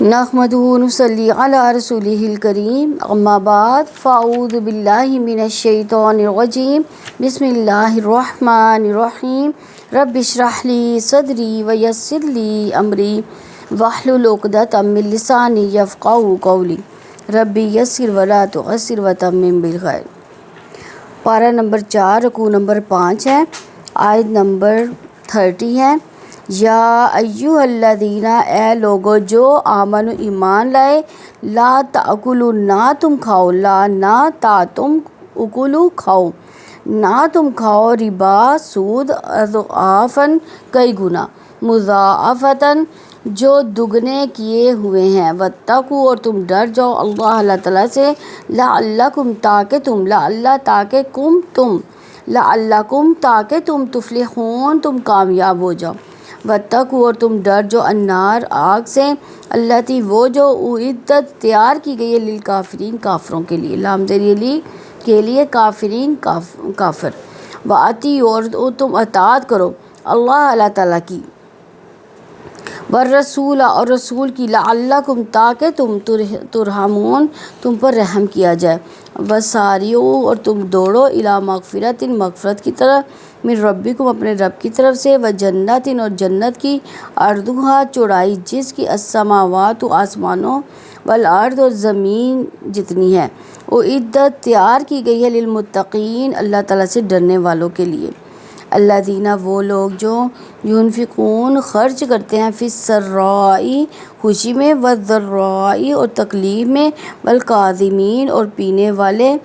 نحمدہ و نصلی علی رسولہ الکریم، اما بعد فاعوذ باللہ من الشیطان الرجیم، بسم اللہ الرحمن الرحیم۔ رب اشرح لی صدری ویسر لی امری واحلل عقدۃ من لسانی یفقہوا قولی، رب یسر ولا تعسر وتمم بالخیر۔ پارہ نمبر 4 رکوع نمبر 5 ہے، آیت نمبر 30 ہے۔ یا ایھا الذین، اے لوگو جو آمنو ایمان لائے، لا تاکلوا، نہ تم کھاؤ، لا نہ تا تم اکلو کھاؤ، نہ تم کھاؤ، ربا سود، اضعافاً کئی گنا، مضاعفتاً جو دگنے کیے ہوئے ہیں، واتقوا اور تم ڈر جاؤ اللہ تعالیٰ سے، لعلکم تاکہ تم، لعل تاکہ کم تم، لعلکم تاکہ تم تفلحون تم کامیاب ہو جاؤ، واتقوا اور تم ڈر جو النار آگ سے، التی وہ جو اعدت تیار کی گئی ہے، للکافرین کافروں کے لیے، لام زیر لی کے لیے، کافرین کافر، واطیعوا اور تم اطاعت کرو اللہ تعالیٰ کی، والرسول اور رسول کی، لعلکم تاکہ تم ترحمون تم پر رحم کیا جائے، وسارعوا اور تم دوڑو الی مغفرۃ مغفرت کی طرف، من ربکم اپنے رب کی طرف سے، وجنت اور جنت کی، عرضھا چوڑائی جس کی، السماوات آسمانوں، والارض اور زمین جتنی ہے، اعدت تیار کی گئی ہے، للمتقین اللہ تعالیٰ سے ڈرنے والوں کے لیے، الذین وہ لوگ جو ينفقون خرچ کرتے ہیں، فی السراء خوشی میں، والضراء اور تکلیف میں، والکاظمین اور پینے والے،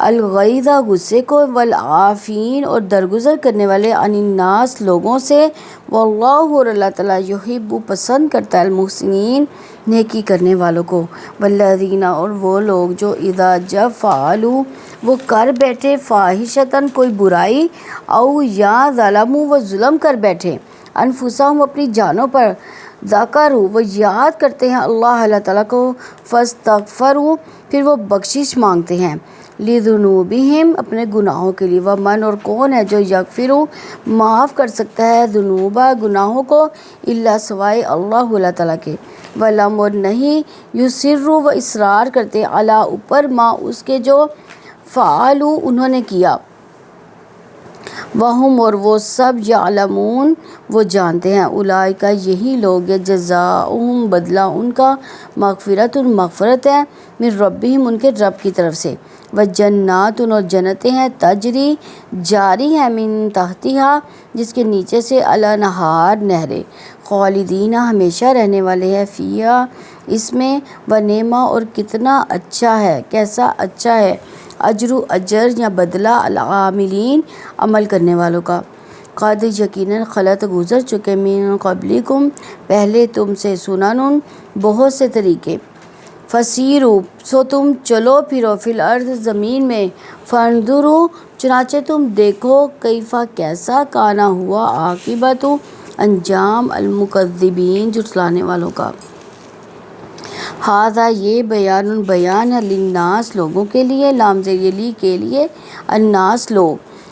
الغیظ غصے کو، والعافین اور درگزر کرنے والے، عن الناس لوگوں سے، واللہ اور اللہ تعالیٰ، یحب پسند کرتا ہے، المحسنین نیکی کرنے والوں کو، والذین اور وہ لوگ جو اذا جب فعلوا وہ کر بیٹھے، فاحشۃ کوئی برائی، او یا ظلموا وہ ظلم کر بیٹھے، انفسہم اپنی جانوں پر، ذکروا وہ یاد کرتے ہیں اللہ تعالیٰ کو، فاستغفروا پھر وہ بخشش مانگتے ہیں، لذنوبہم اپنے گناہوں کے لیے، ومن اور کون ہے جو یغفر معاف کر سکتا ہے، ذنوب گناہوں کو، الا سوائے اللہ تعالیٰ کے، ولم اور نہیں، یصروا وہ اصرار کرتے، علی اوپر، ما اس کے جو، فعلوا انہوں نے کیا، وہم اور وہ سب، یعلمون وہ جانتے ہیں، اولئک یہی لوگ ہیں، جزاؤہم بدلہ ان کا، مغفرۃ مغفرت ہے، من ربہم ان کے رب کی طرف سے، وجنات اور جنتیں ہیں، تجری جاری ہیں، من تحتہا جس کے نیچے سے، الانہار نہریں، خالدین ہمیشہ رہنے والے ہیں، فیہا اس میں، ونعم اور کتنا اچھا ہے، کیسا اچھا ہے، اجر یا بدلہ، العاملین عمل کرنے والوں کا، قد یقیناً خلط گزر چکے، من قبلکم پہلے تم سے، سنن بہت سے طریقے، فسیروا سو تم چلو پھرو، فی الارض زمین میں، فانظروا چنانچہ تم دیکھو، کیفا کیسا، کانا ہوا، عاقبت انجام، المکذبین جھٹلانے والوں کا، ھذا یہ بیان ہے، للناس لوگوں کے لیے، لام زیر لی کے لیے، الناس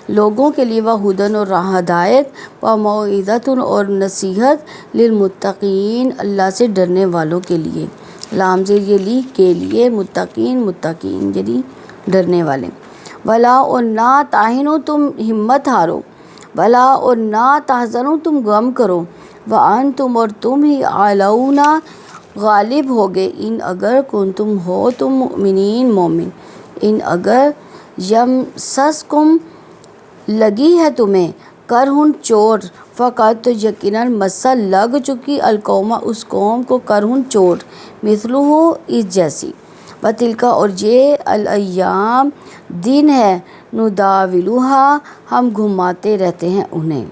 لوگوں کے لیے، وہدی اور ہدایت، وموعظۃ اور نصیحت، للمتقین اللہ سے ڈرنے والوں کے لیے، لام زیر لی کے لیے، متقین یعنی ڈرنے والے، ولا اور نہ تہنوا تم ہمت ہارو، ولا اور نہ تحزنوا تم غم کرو، وانتم اور تم ہی اعلون غالب ہوگے، ان اگر کنتم ہو تم مؤمنین مومن، ان اگر یمسسکم لگی ہے تمہیں، کرہن چوٹ، فقط تو یقیناً مسا لگ چکی، القوم اس قوم کو، کرہن چوٹ، مثلہ اس جیسی، وتلک اور یہ، الایام دن ہے، نداولھا ہم گھماتے رہتے ہیں انہیں،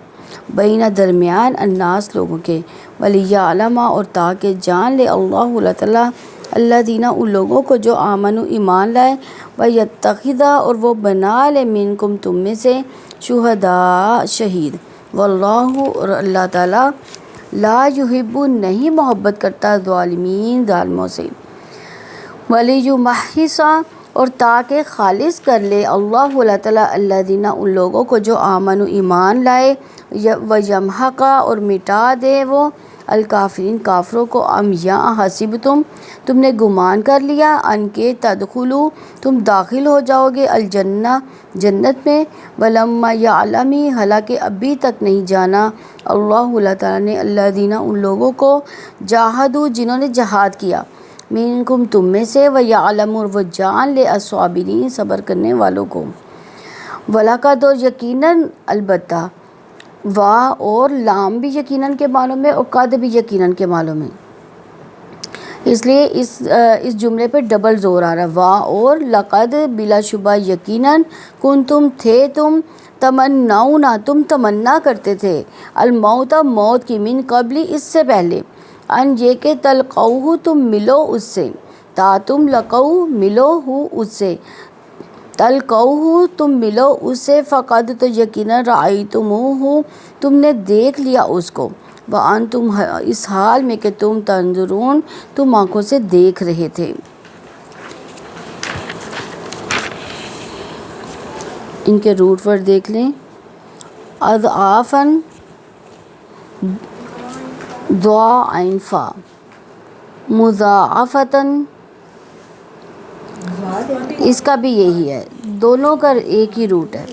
بین درمیان، الناس لوگوں کے، ولیعلم اور تاکہ جان لے اللہ تعالیٰ، الذین ان لوگوں کو جو آمنوا ایمان لائے، ویتخذ اور وہ بنا لے، منکم تم میں سے، شہداء شہید، واللہ اور اللہ تعالیٰ، لا یحب نہیں محبت کرتا، ظالمین ظالموں سے، ولیمحص اور تاکہ خالص کر لے اللہ تعالیٰ، الذین ان لوگوں کو جو آمنوا ایمان لائے، ویمحق اور مٹا دے وہ، الکافرین کافروں کو، ام یا حسبتم تم نے گمان کر لیا، ان کے تدخلوا تم داخل ہو جاؤ گے، الجنہ جنت میں، ولما یعلم حالانکہ ابھی تک نہیں جانا اللہ تعالیٰ نے الذین ان لوگوں کو جاہدوا جنہوں نے جہاد کیا، منکم تم میں سے، ویعلم اور وہ جان لے الصابرین صبر کرنے والوں کو، وَلَقَدْ اور یقیناً البتہ، وا اور لام بھی یقیناً کے معنوں میں اور قد بھی یقیناً کے معنوں میں، اس لیے اس جملے پہ ڈبل زور آ رہا ہے، وا اور لقد بلا شبہ یقیناً، کنتم تھے تم، تمنون تم تمنا کرتے تھے، الموت موت کی، من قبل اس سے پہلے، ان یہ کہ تلقوہ تم ملو اس سے، تا تم لقو ملو ہو اس سے، تلقوہ تم ملو اس سے، فقد تو یقیناً رأیتموہ تم نے دیکھ لیا اس کو، وانتم اس حال میں کہ تم تنظرون تم آنکھوں سے دیکھ رہے تھے۔ ان کے روٹ ورڈ دیکھ لیں، اضعافاً ضا عین فا، مضاعفتاً اس کا بھی یہی ہے، دونوں کا ایک ہی روٹ ہے،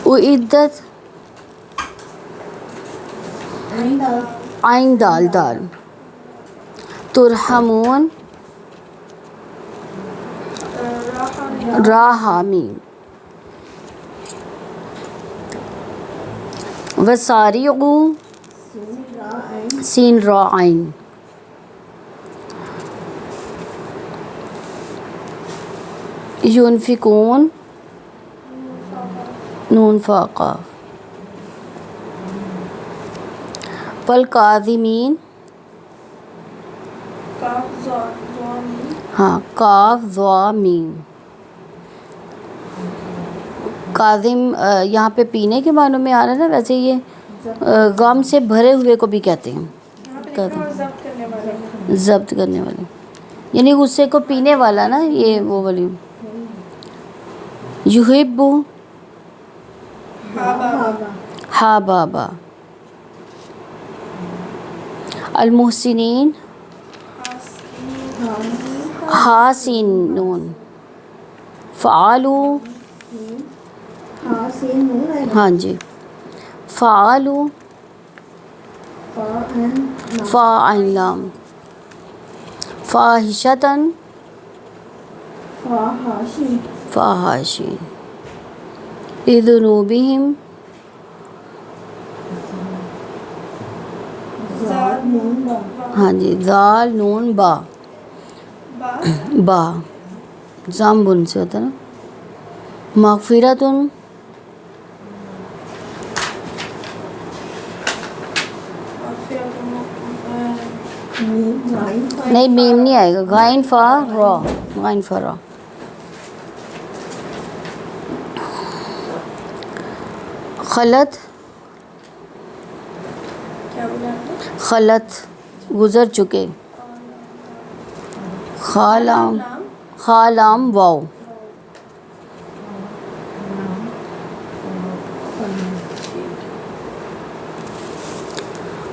اعدت عین دال دال، ترحمون را حامیم، وسارعوا سین را عین، ينفقون نون فا قاف، والکاظمین ہاں کاف ضا میم، کاظم یہاں پہ پینے کے معنوں میں آ رہا ہے نا، ویسے یہ غم سے بھرے ہوئے کو بھی کہتے ہیں، ضبط کرنے والے، یعنی غصے کو پینے والا نا، یہ وہ والی، یحب ہا بابا، المحسنین حاسنون، فعالو ہاں جی، فعالو فا عین لام، فاحشتاً فاحاشی، بذنوبہم ہاں جی، ذال نون با، با زام بن سے ہوتا ہے نا، مغفرتن نہیں میم نہیں آئے گا، غائن فا را، غائن فا را، خلط خلط گزر چکے، خالام خالام واو،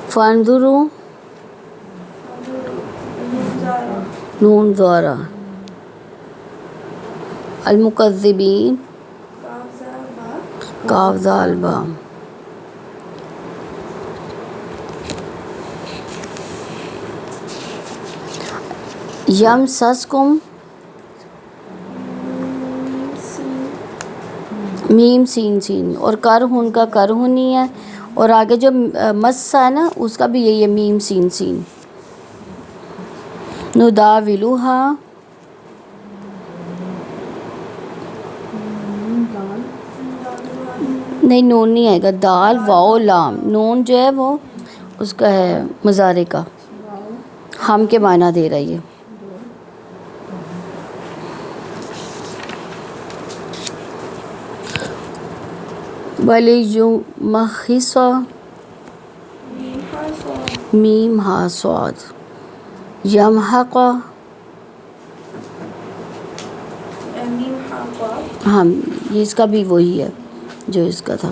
فانظروا نون ضارہ، المکذبین کاف ذال با، یمسسکم میم سین سین، اور کرہن کا کرہنی ہے، اور آگے جو مسا ہے نا اس کا بھی یہی ہے، میم سین سین، نداولوہا نہیں نون نہیں آئے گا، دال واو لام، نون جو ہے وہ اس کا ہے مضارع کا، ہم کے معنی دے رہا ہے یہ، وَلِيُمَحِّصَ میم ہا صاد، یمحق ہاں، یہ اس کا بھی وہی ہے جو اس کا تھا۔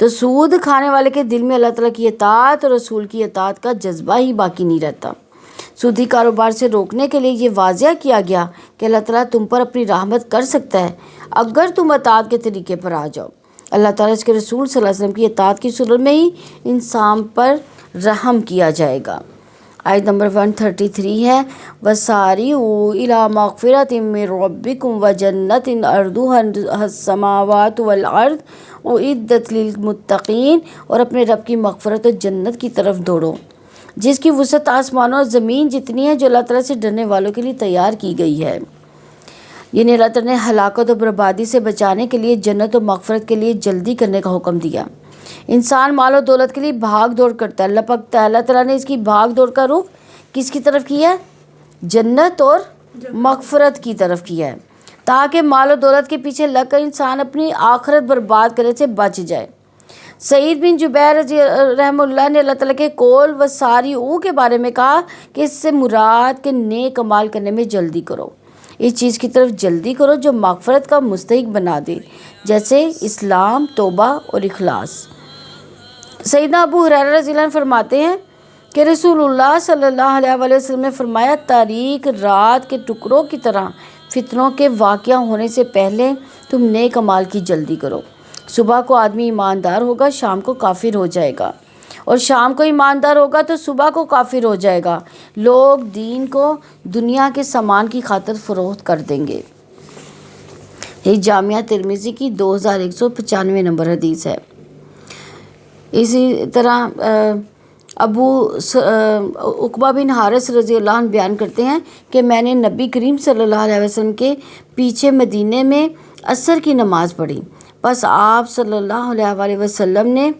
تو سود کھانے والے کے دل میں اللہ تعالیٰ کی اطاعت اور رسول کی اطاعت کا جذبہ ہی باقی نہیں رہتا۔ سودی کاروبار سے روکنے کے لیے یہ واضح کیا گیا کہ اللہ تعالیٰ تم پر اپنی رحمت کر سکتا ہے اگر تم اطاعت کے طریقے پر آ جاؤ۔ اللہ تعالیٰ اس کے رسول صلی اللہ علیہ وسلم کی اطاعت کی صورت میں ہی انسان پر رحم کیا جائے گا۔ آیت نمبر 133 ہے وَسَارِعُوا إِلَىٰ مَغْفِرَةٍ مِّن رَّبِّكُمْ وَجَنَّةٍ عَرْضُهَا السَّمَاوَاتُ وَالْأَرْضُ أُعِدَّتْ لِلْمُتَّقِينَ، اور اپنے رب کی مغفرت اور جنت کی طرف دوڑو جس کی وسعت آسمانوں اور زمین جتنی ہے، جو اللہ تعالیٰ سے ڈرنے والوں کے لیے تیار کی گئی ہے۔ یعنی اللہ تعالیٰ نے ہلاکت اور بربادی سے بچانے کے لیے جنت اور مغفرت کے لیے جلدی کرنے کا حکم دیا۔ انسان مال و دولت کے لیے بھاگ دوڑ کرتا ہے، اللہ تعالیٰ نے اس کی بھاگ دوڑ کا رخ کس کی طرف کیا ہے؟ جنت اور مغفرت کی طرف کیا ہے، تاکہ مال و دولت کے پیچھے لگ کر انسان اپنی آخرت برباد کرنے سے بچ جائے۔ سعید بن جبیر رحمہ اللہ نے اللہ تعالیٰ کے قول وَسَارِعُوا کے بارے میں کہا کہ اس سے مراد کے نیک عمال کرنے میں جلدی کرو، اس چیز کی طرف جلدی کرو جو مغفرت کا مستحق بنا دے، جیسے اسلام، توبہ اور اخلاص۔ سیدنا ابو ہریرہ رضی اللہ عنہ فرماتے ہیں کہ رسول اللہ صلی اللہ علیہ وآلہ وسلم نے فرمایا تاریک رات کے ٹکڑوں کی طرح فتنوں کے واقعہ ہونے سے پہلے تم نیک عمال کی جلدی کرو۔ صبح کو آدمی ایماندار ہوگا، شام کو کافر ہو جائے گا، اور شام کو ایماندار ہوگا تو صبح کو کافر ہو جائے گا۔ لوگ دین کو دنیا کے سامان کی خاطر فروخت کر دیں گے۔ یہ جامعہ ترمذی کی 2195 نمبر حدیث ہے۔ اسی طرح ابو عقبہ بن حارث رضی اللہ عنہ بیان کرتے ہیں کہ میں نے نبی کریم صلی اللہ علیہ وسلم کے پیچھے مدینے میں عصر کی نماز پڑھی، بس آپ صلی اللہ علیہ وآلہ وسلم نے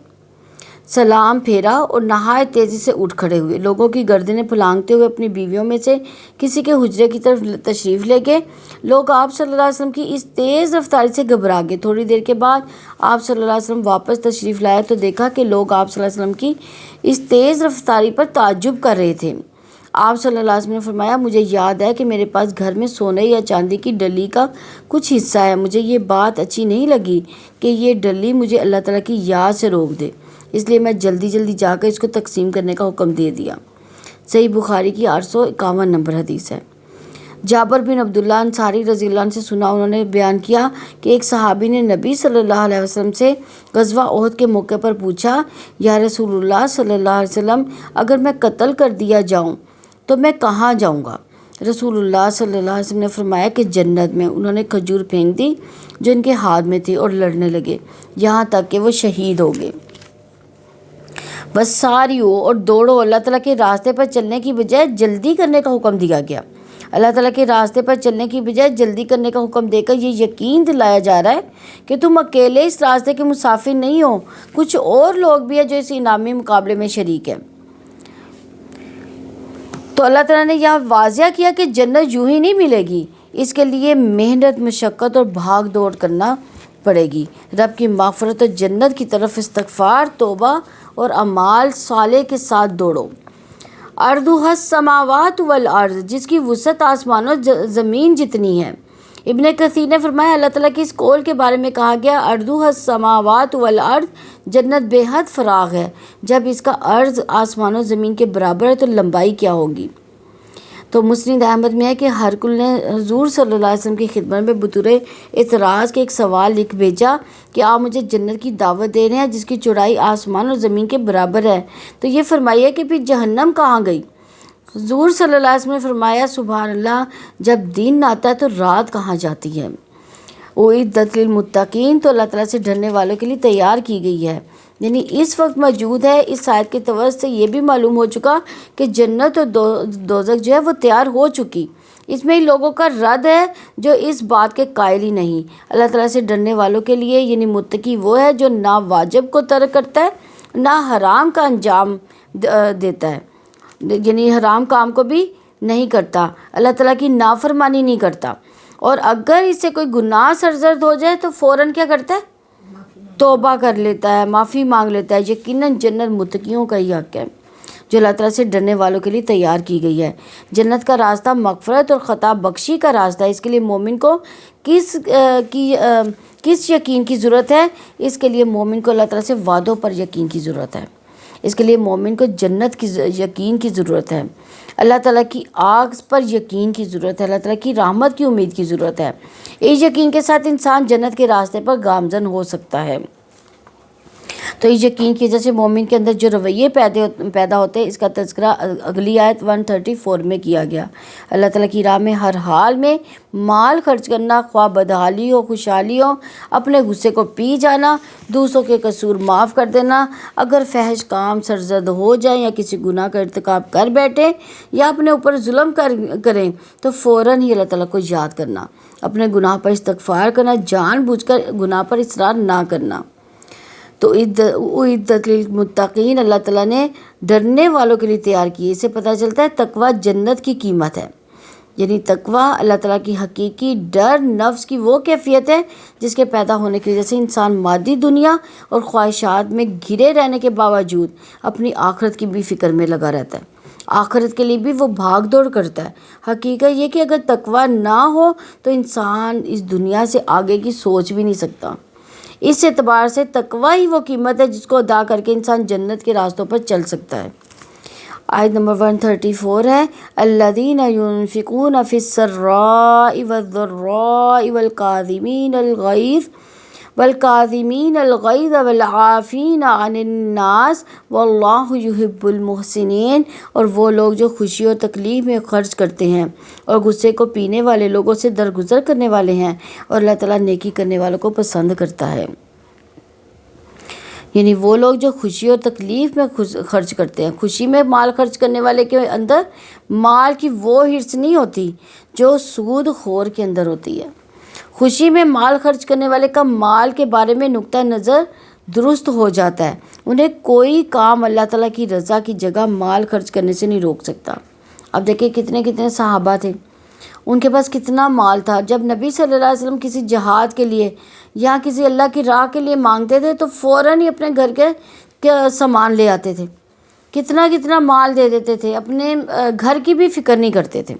سلام پھیرا اور نہایت تیزی سے اٹھ کھڑے ہوئے، لوگوں کی گردنیں پھلانگتے ہوئے اپنی بیویوں میں سے کسی کے حجرے کی طرف تشریف لے گئے۔ لوگ آپ صلی اللہ علیہ وسلم کی اس تیز رفتاری سے گھبرا گئے۔ تھوڑی دیر کے بعد آپ صلی اللہ علیہ وسلم واپس تشریف لائے تو دیکھا کہ لوگ آپ صلی اللہ علیہ وسلم کی اس تیز رفتاری پر تعجب کر رہے تھے۔ آپ صلی اللہ علیہ وسلم نے فرمایا مجھے یاد ہے کہ میرے پاس گھر میں سونے یا چاندی کی ڈلی کا کچھ حصہ ہے، مجھے یہ بات اچھی نہیں لگی کہ یہ ڈلی مجھے اللہ تعالیٰ کی یاد سے روک دے، اس لیے میں جلدی جا کر اس کو تقسیم کرنے کا حکم دے دیا۔ صحیح بخاری کی 851 نمبر حدیث ہے۔ جابر بن عبداللہ انصاری رضی اللہ عنہ سے سنا، انہوں نے بیان کیا کہ ایک صحابی نے نبی صلی اللہ علیہ وسلم سے غزوہ احد کے موقع پر پوچھا یا رسول اللہ صلی اللہ علیہ وسلم اگر میں قتل کر دیا جاؤں تو میں کہاں جاؤں گا؟ رسول اللہ صلی اللہ علیہ وسلم نے فرمایا کہ جنت میں۔ انہوں نے کھجور پھینک دی جو ان کے ہاتھ میں تھی اور لڑنے لگے یہاں تک کہ وہ شہید ہو گئے۔ بس ساریو اور دوڑو، اللہ تعالیٰ کے راستے پر چلنے کی بجائے جلدی کرنے کا حکم دیا گیا۔ اللہ تعالیٰ کے راستے پر چلنے کی بجائے جلدی کرنے کا حکم دے کر یہ یقین دلایا جا رہا ہے کہ تم اکیلے اس راستے کے مسافر نہیں ہو، کچھ اور لوگ بھی ہیں جو اس انعامی مقابلے میں شریک ہیں۔ تو اللہ تعالیٰ نے یہاں واضح کیا کہ جنت یوں ہی نہیں ملے گی، اس کے لیے محنت، مشقت اور بھاگ دوڑ کرنا پڑے گی۔ رب کی مغفرت اور جنت کی طرف استغفار، توبہ اور اعمال صالح کے ساتھ دوڑو۔ عرضها السماوات والارض، جس کی وسعت آسمان و زمین جتنی ہے۔ ابن کثیر نے فرمایا اللہ تعالیٰ کے اس قول کے بارے میں کہا گیا عرضها السماوات والارض، جنت بے حد فراغ ہے، جب اس کا عرض آسمان و زمین کے برابر ہے تو لمبائی کیا ہوگی؟ تو مسند احمد میں ہے کہ ہرکل نے حضور صلی اللہ علیہ وسلم کی خدمت میں بطور اعتراض کے ایک سوال لکھ بھیجا کہ آپ مجھے جنت کی دعوت دے رہے ہیں جس کی چوڑائی آسمان اور زمین کے برابر ہے، تو یہ فرمائیے کہ پھر جہنم کہاں گئی؟ حضور صلی اللہ علیہ وسلم نے فرمایا سبحان اللہ، جب دن آتا ہے تو رات کہاں جاتی ہے؟ اعدت للمتقین، تو اللہ تعالیٰ سے ڈرنے والوں کے لیے تیار کی گئی ہے، یعنی اس وقت موجود ہے۔ اس آیت کے توسط سے یہ بھی معلوم ہو چکا کہ جنت اور دوزخ جو ہے وہ تیار ہو چکی۔ اس میں لوگوں کا رد ہے جو اس بات کے قائل ہی نہیں۔ اللہ تعالیٰ سے ڈرنے والوں کے لیے یعنی متقی وہ ہے جو نہ واجب کو ترک کرتا ہے نہ حرام کا انجام دیتا ہے، یعنی حرام کام کو بھی نہیں کرتا، اللہ تعالیٰ کی نافرمانی نہیں کرتا، اور اگر اس سے کوئی گناہ سرزد ہو جائے تو فوراً کیا کرتا ہے؟ توبہ کر لیتا ہے، معافی مانگ لیتا ہے۔ یقیناً جنت متقیوں کا ہی حق ہے۔ جو اللہ تعالیٰ سے ڈرنے والوں کے لیے تیار کی گئی ہے۔ جنت کا راستہ مغفرت اور خطا بخشی کا راستہ ہے۔ اس کے لیے مومن کو کس یقین کی ضرورت ہے؟ اس کے لیے مومن کو اللہ تعالیٰ سے وعدوں پر یقین کی ضرورت ہے۔ اس کے لیے مومن کو جنت کی یقین کی ضرورت ہے، اللہ تعالیٰ کی آگ پر یقین کی ضرورت ہے، اللہ تعالیٰ کی رحمت کی امید کی ضرورت ہے۔ اس یقین کے ساتھ انسان جنت کے راستے پر گامزن ہو سکتا ہے۔ تو اس یقین کی وجہ سے مومن کے اندر جو رویے پیدا ہوتے ہیں، اس کا تذکرہ اگلی آیت 134 میں کیا گیا۔ اللہ تعالیٰ کی راہ میں ہر حال میں مال خرچ کرنا، خواہ بدحالی ہو خوشحالی ہو، اپنے غصے کو پی جانا، دوسروں کے قصور معاف کر دینا، اگر فحش کام سرزد ہو جائیں یا کسی گناہ کا ارتکاب کر بیٹھیں یا اپنے اوپر ظلم کریں تو فوراً ہی اللہ تعالیٰ کو یاد کرنا، اپنے گناہ پر استغفار کرنا، جان بوجھ کر گناہ پر اصرار نہ کرنا۔ تو اعدت للمتقین اللہ تعالیٰ نے ڈرنے والوں کے لیے تیار کی۔ اسے پتہ چلتا ہے تقویٰ جنت کی قیمت ہے، یعنی تقویٰ اللہ تعالیٰ کی حقیقی ڈر نفس کی وہ کیفیت ہے جس کے پیدا ہونے کی وجہ سے انسان مادی دنیا اور خواہشات میں گھرے رہنے کے باوجود اپنی آخرت کی بھی فکر میں لگا رہتا ہے، آخرت کے لیے بھی وہ بھاگ دوڑ کرتا ہے۔ حقیقت یہ کہ اگر تقویٰ نہ ہو تو انسان اس دنیا سے آگے کی سوچ بھی نہیں سکتا۔ اس اعتبار سے تقویٰ ہی وہ قیمت ہے جس کو ادا کر کے انسان جنت کے راستوں پر چل سکتا ہے۔ آیت نمبر 134 ہے الذین ينفقون فی السراء والضراء والکاظمین الغیظ والعافین عن الناس واللہ یحب المحسنین، اور وہ لوگ جو خوشی اور تکلیف میں خرچ کرتے ہیں اور غصے کو پینے والے لوگوں سے درگزر کرنے والے ہیں، اور اللہ تعالیٰ نیکی کرنے والوں کو پسند کرتا ہے۔ یعنی وہ لوگ جو خوشی اور تکلیف میں خرچ کرتے ہیں، خوشی میں مال خرچ کرنے والے کے اندر مال کی وہ ہرس نہیں ہوتی جو سود خور کے اندر ہوتی ہے۔ خوشی میں مال خرچ کرنے والے کا مال کے بارے میں نقطہ نظر درست ہو جاتا ہے، انہیں کوئی کام اللہ تعالیٰ کی رضا کی جگہ مال خرچ کرنے سے نہیں روک سکتا۔ اب دیکھیں کتنے صحابہ تھے، ان کے پاس کتنا مال تھا، جب نبی صلی اللہ علیہ وسلم کسی جہاد کے لیے یا کسی اللہ کی راہ کے لیے مانگتے تھے تو فوراً ہی اپنے گھر کے سامان لے آتے تھے، کتنا مال دے دیتے تھے، اپنے گھر کی بھی فکر نہیں کرتے تھے۔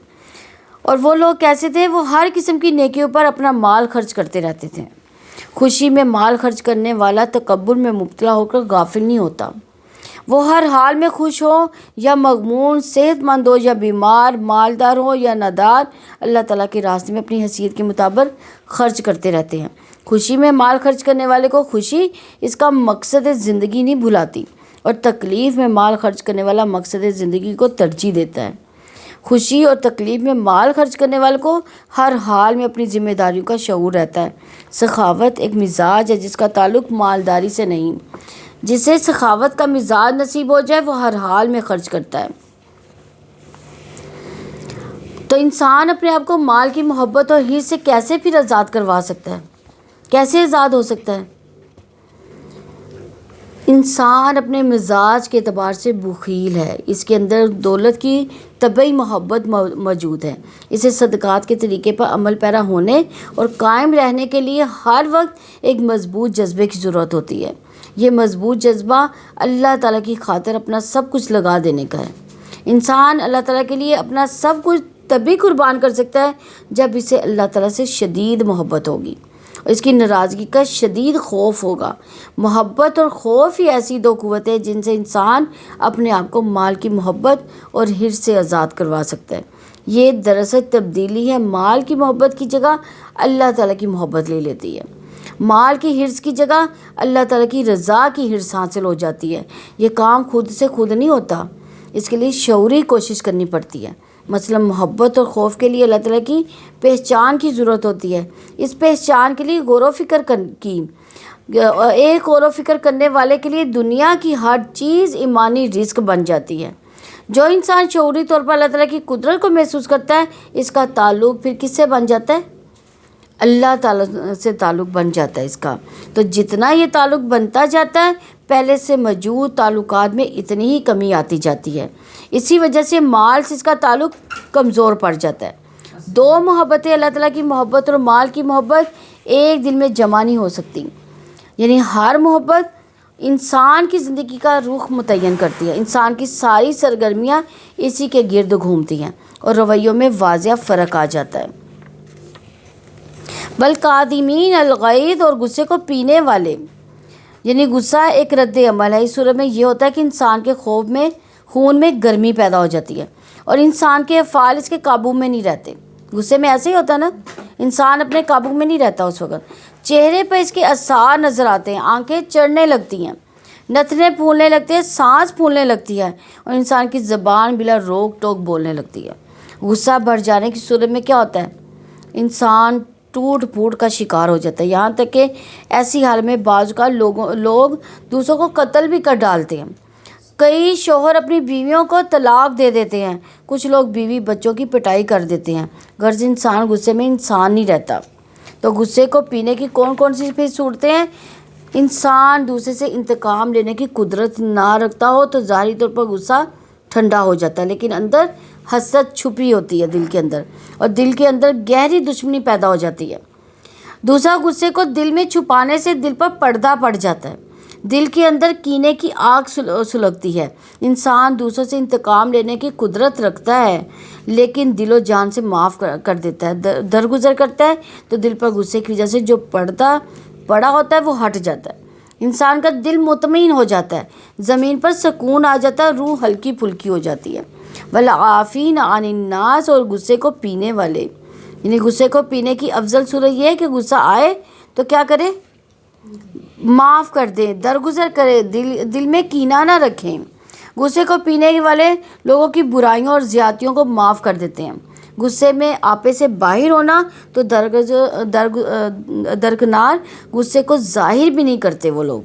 اور وہ لوگ کیسے تھے؟ وہ ہر قسم کی نیکیوں پر اپنا مال خرچ کرتے رہتے تھے۔ خوشی میں مال خرچ کرنے والا تکبر میں مبتلا ہو کر غافل نہیں ہوتا، وہ ہر حال میں خوش ہو یا مغمون، صحت مند ہو یا بیمار، مالدار ہو یا نادار، اللہ تعالیٰ کے راستے میں اپنی حیثیت کے مطابق خرچ کرتے رہتے ہیں۔ خوشی میں مال خرچ کرنے والے کو خوشی اس کا مقصد زندگی نہیں بھلاتی، اور تکلیف میں مال خرچ کرنے والا مقصد زندگی کو ترجیح دیتا ہے۔ خوشی اور تکلیف میں مال خرچ کرنے والے کو ہر حال میں اپنی ذمہ داریوں کا شعور رہتا ہے۔ سخاوت ایک مزاج ہے جس کا تعلق مالداری سے نہیں، جسے سخاوت کا مزاج نصیب ہو جائے وہ ہر حال میں خرچ کرتا ہے۔ تو انسان اپنے آپ کو مال کی محبت اور حرص سے کیسے پھر آزاد کروا سکتا ہے؟ کیسے آزاد ہو سکتا ہے؟ انسان اپنے مزاج کے اعتبار سے بخیل ہے، اس کے اندر دولت کی طبعی محبت موجود ہے، اسے صدقات کے طریقے پر عمل پیرا ہونے اور قائم رہنے کے لیے ہر وقت ایک مضبوط جذبے کی ضرورت ہوتی ہے۔ یہ مضبوط جذبہ اللہ تعالیٰ کی خاطر اپنا سب کچھ لگا دینے کا ہے۔ انسان اللہ تعالیٰ کے لیے اپنا سب کچھ تبھی قربان کر سکتا ہے جب اسے اللہ تعالیٰ سے شدید محبت ہوگی اور اس کی ناراضگی کا شدید خوف ہوگا۔ محبت اور خوف ہی ایسی دو قوتیں جن سے انسان اپنے آپ کو مال کی محبت اور حرص سے آزاد کروا سکتا ہے۔ یہ دراصل تبدیلی ہے، مال کی محبت کی جگہ اللہ تعالیٰ کی محبت لے لیتی ہے، مال کی حرص کی جگہ اللہ تعالیٰ کی رضا کی حرص حاصل ہو جاتی ہے۔ یہ کام خود سے خود نہیں ہوتا، اس کے لیے شعوری کوشش کرنی پڑتی ہے۔ مثلا محبت اور خوف کے لیے اللہ تعالیٰ کی پہچان کی ضرورت ہوتی ہے۔ اس پہچان کے لیے غور و فکر کی، ایک غور و فکر کرنے والے کے لیے دنیا کی ہر چیز ایمانی رزق بن جاتی ہے۔ جو انسان شعوری طور پر اللہ تعالیٰ کی قدرت کو محسوس کرتا ہے، اس کا تعلق پھر کس سے بن جاتا ہے؟ اللہ تعالیٰ سے تعلق بن جاتا ہے اس کا۔ تو جتنا یہ تعلق بنتا جاتا ہے، پہلے سے موجود تعلقات میں اتنی ہی کمی آتی جاتی ہے۔ اسی وجہ سے مال سے اس کا تعلق کمزور پڑ جاتا ہے۔ دو محبتیں، اللہ تعالیٰ کی محبت اور مال کی محبت، ایک دل میں جمع نہیں ہو سکتی، یعنی ہر محبت انسان کی زندگی کا رخ متعین کرتی ہے. انسان کی ساری سرگرمیاں اسی کے گرد گھومتی ہیں اور رویوں میں واضح فرق آ جاتا ہے. والکاظمین الغیظ، اور غصے کو پینے والے، یعنی غصہ ایک رد عمل ہے. اس صورت میں یہ ہوتا ہے کہ انسان کے خون میں گرمی پیدا ہو جاتی ہے اور انسان کے افعال اس کے قابو میں نہیں رہتے. غصے میں ایسے ہی ہوتا ہے نا، انسان اپنے قابو میں نہیں رہتا اس وقت. چہرے پر اس کے آثار نظر آتے ہیں، آنکھیں چڑھنے لگتی ہیں، نتنے پھولنے لگتے ہیں، سانس پھولنے لگتی ہے اور انسان کی زبان بلا روک ٹوک بولنے لگتی ہے. غصہ بڑھ جانے کی صورت میں کیا ہوتا ہے؟ انسان ٹوٹ پھوٹ کا شکار ہو جاتا ہے، یہاں تک کہ ایسی حال میں بعض کا لوگ دوسروں کو قتل بھی کر ڈالتے ہیں. کئی شوہر اپنی بیویوں کو طلاق دے دیتے ہیں، کچھ لوگ بیوی بچوں کی پٹائی کر دیتے ہیں. غرض انسان غصے میں انسان نہیں رہتا. تو غصے کو پینے کی کون کون سی پھر صورتیں ہیں؟ انسان دوسرے سے انتقام لینے کی قدرت نہ رکھتا ہو تو ظاہری طور پر غصہ ٹھنڈا ہو جاتا ہے، لیکن اندر حسد چھپی ہوتی ہے دل کے اندر، اور دل کے اندر گہری دشمنی پیدا ہو جاتی ہے. دوسرا، غصے کو دل میں چھپانے سے دل پر پردہ پڑ جاتا ہے، دل کے اندر کینے کی آگ سلگتی ہے. انسان دوسروں سے انتقام لینے کی قدرت رکھتا ہے لیکن دل و جان سے معاف کر دیتا ہے، درگزر کرتا ہے تو دل پر غصے کی وجہ سے جو پردہ پڑا ہوتا ہے وہ ہٹ جاتا ہے. انسان کا دل مطمئن ہو جاتا ہے، زمین پر سکون آ جاتا ہے، روح ہلکی پھلکی ہو جاتی ہے. والعافین عن الناس، اور غصے کو پینے والے، یعنی غصے کو پینے کی افضل صورت یہ ہے کہ غصہ آئے تو کیا کرے؟ معاف کر دیں، درگزر کرے، دل میں کینہ نہ رکھیں. غصے کو پینے والے لوگوں کی برائیوں اور زیادتیوں کو معاف کر دیتے ہیں. غصے میں آپے سے باہر ہونا تو درکنار غصے کو ظاہر بھی نہیں کرتے وہ لوگ.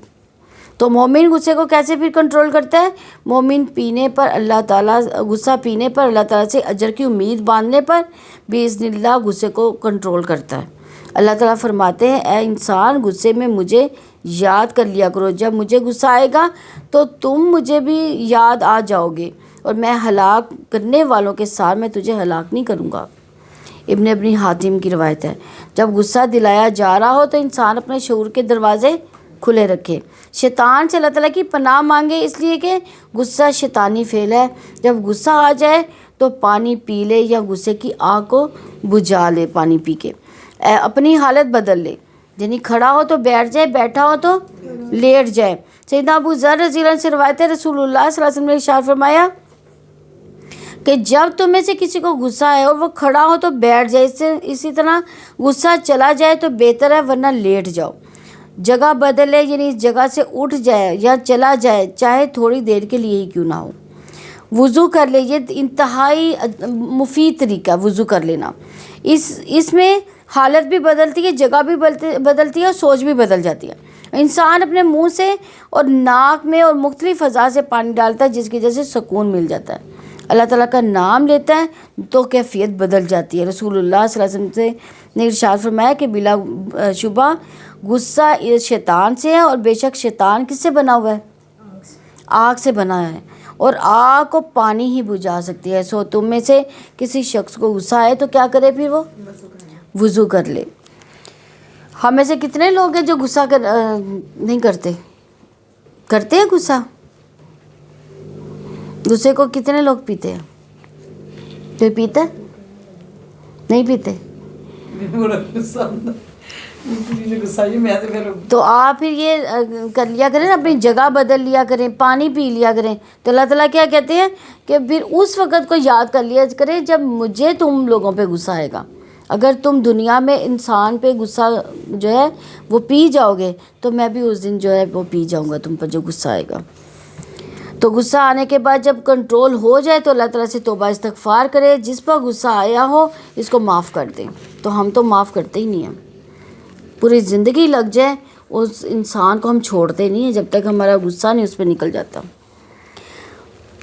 تو مومن غصے کو کیسے پھر کنٹرول کرتا ہے؟ مومن غصہ پینے پر اللہ تعالیٰ سے اجر کی امید باندھنے پر باذن اللہ غصے کو کنٹرول کرتا ہے. اللہ تعالیٰ فرماتے ہیں، اے انسان غصے میں مجھے یاد کر لیا کرو، جب مجھے غصہ آئے گا تو تم مجھے بھی یاد آ جاؤ گے اور میں ہلاک کرنے والوں کے ساتھ میں تجھے ہلاک نہیں کروں گا. ابن حاتم کی روایت ہے. جب غصہ دلایا جا رہا ہو تو انسان اپنے شعور کے دروازے کھلے رکھے، شیطان سے اللہ تعالیٰ کی پناہ مانگے، اس لیے کہ غصہ شیطانی فعل ہے. جب غصہ آ جائے تو پانی پی لے یا غصے کی آگ کو بجھا لے، پانی پی کے اپنی حالت بدل لے، یعنی کھڑا ہو تو بیٹھ جائے، بیٹھا ہو تو لیٹ جائے. سیدنا ابو ذر رضی اللہ عنہ سے روایت ہے، رسول اللہ صلی اللہ علیہ وسلم نے ارشاد فرمایا کہ جب تم میں سے کسی کو غصہ آئے اور وہ کھڑا ہو تو بیٹھ جائے، اسی طرح غصہ چلا جائے تو بہتر ہے، ورنہ لیٹ جاؤ. جگہ بدلے، یعنی اس جگہ سے اٹھ جائے یا چلا جائے، چاہے تھوڑی دیر کے لیے ہی کیوں نہ ہو. وضو کر لے، یہ انتہائی مفید طریقہ ہے وضو کر لینا. اس میں حالت بھی بدلتی ہے، جگہ بھی بدلتی ہے اور سوچ بھی بدل جاتی ہے. انسان اپنے منہ سے اور ناک میں اور مختلف فضا سے پانی ڈالتا ہے جس کی وجہ سے سکون مل جاتا ہے. اللہ تعالیٰ کا نام لیتا ہے تو کیفیت بدل جاتی ہے. رسول اللہ صلی اللہ علیہ وسلم نے ارشاد فرمایا کہ بلا شبہ غصہ شیطان سے ہے، اور بے شک شیطان کس سے بنا ہوا ہے؟ آگ سے بنا ہے، اور آگ کو پانی ہی بجھا سکتی ہے. سو تم میں سے کسی شخص کو غصہ آئے تو کیا کرے؟ پھر وہ وضو کر لے. ہم میں سے کتنے لوگ ہیں جو غصہ نہیں کرتے ہیں غصہ؟ غصے کو کتنے لوگ پیتے ہیں؟ کوئی پیتا ہے؟ نہیں پیتے؟ تو آپ پھر یہ کر لیا کریں، اپنی جگہ بدل لیا کریں، پانی پی لیا کریں. تو اللہ تعالیٰ کیا کہتے ہیں کہ پھر اس وقت کو یاد کر لیا کریں جب مجھے تم لوگوں پہ غصہ آئے گا. اگر تم دنیا میں انسان پہ غصہ جو ہے وہ پی جاؤ گے تو میں بھی اس دن جو ہے وہ پی جاؤں گا تم پر جو غصہ آئے گا. تو غصہ آنے کے بعد جب کنٹرول ہو جائے تو اللہ تعالیٰ سے توبہ استغفار کرے، جس پر غصہ آیا ہو اس کو معاف کر دیں. تو ہم تو معاف کرتے ہی نہیں ہیں، پوری زندگی لگ جائے اس انسان کو ہم چھوڑتے نہیں ہیں جب تک ہمارا غصہ نہیں اس پہ نکل جاتا.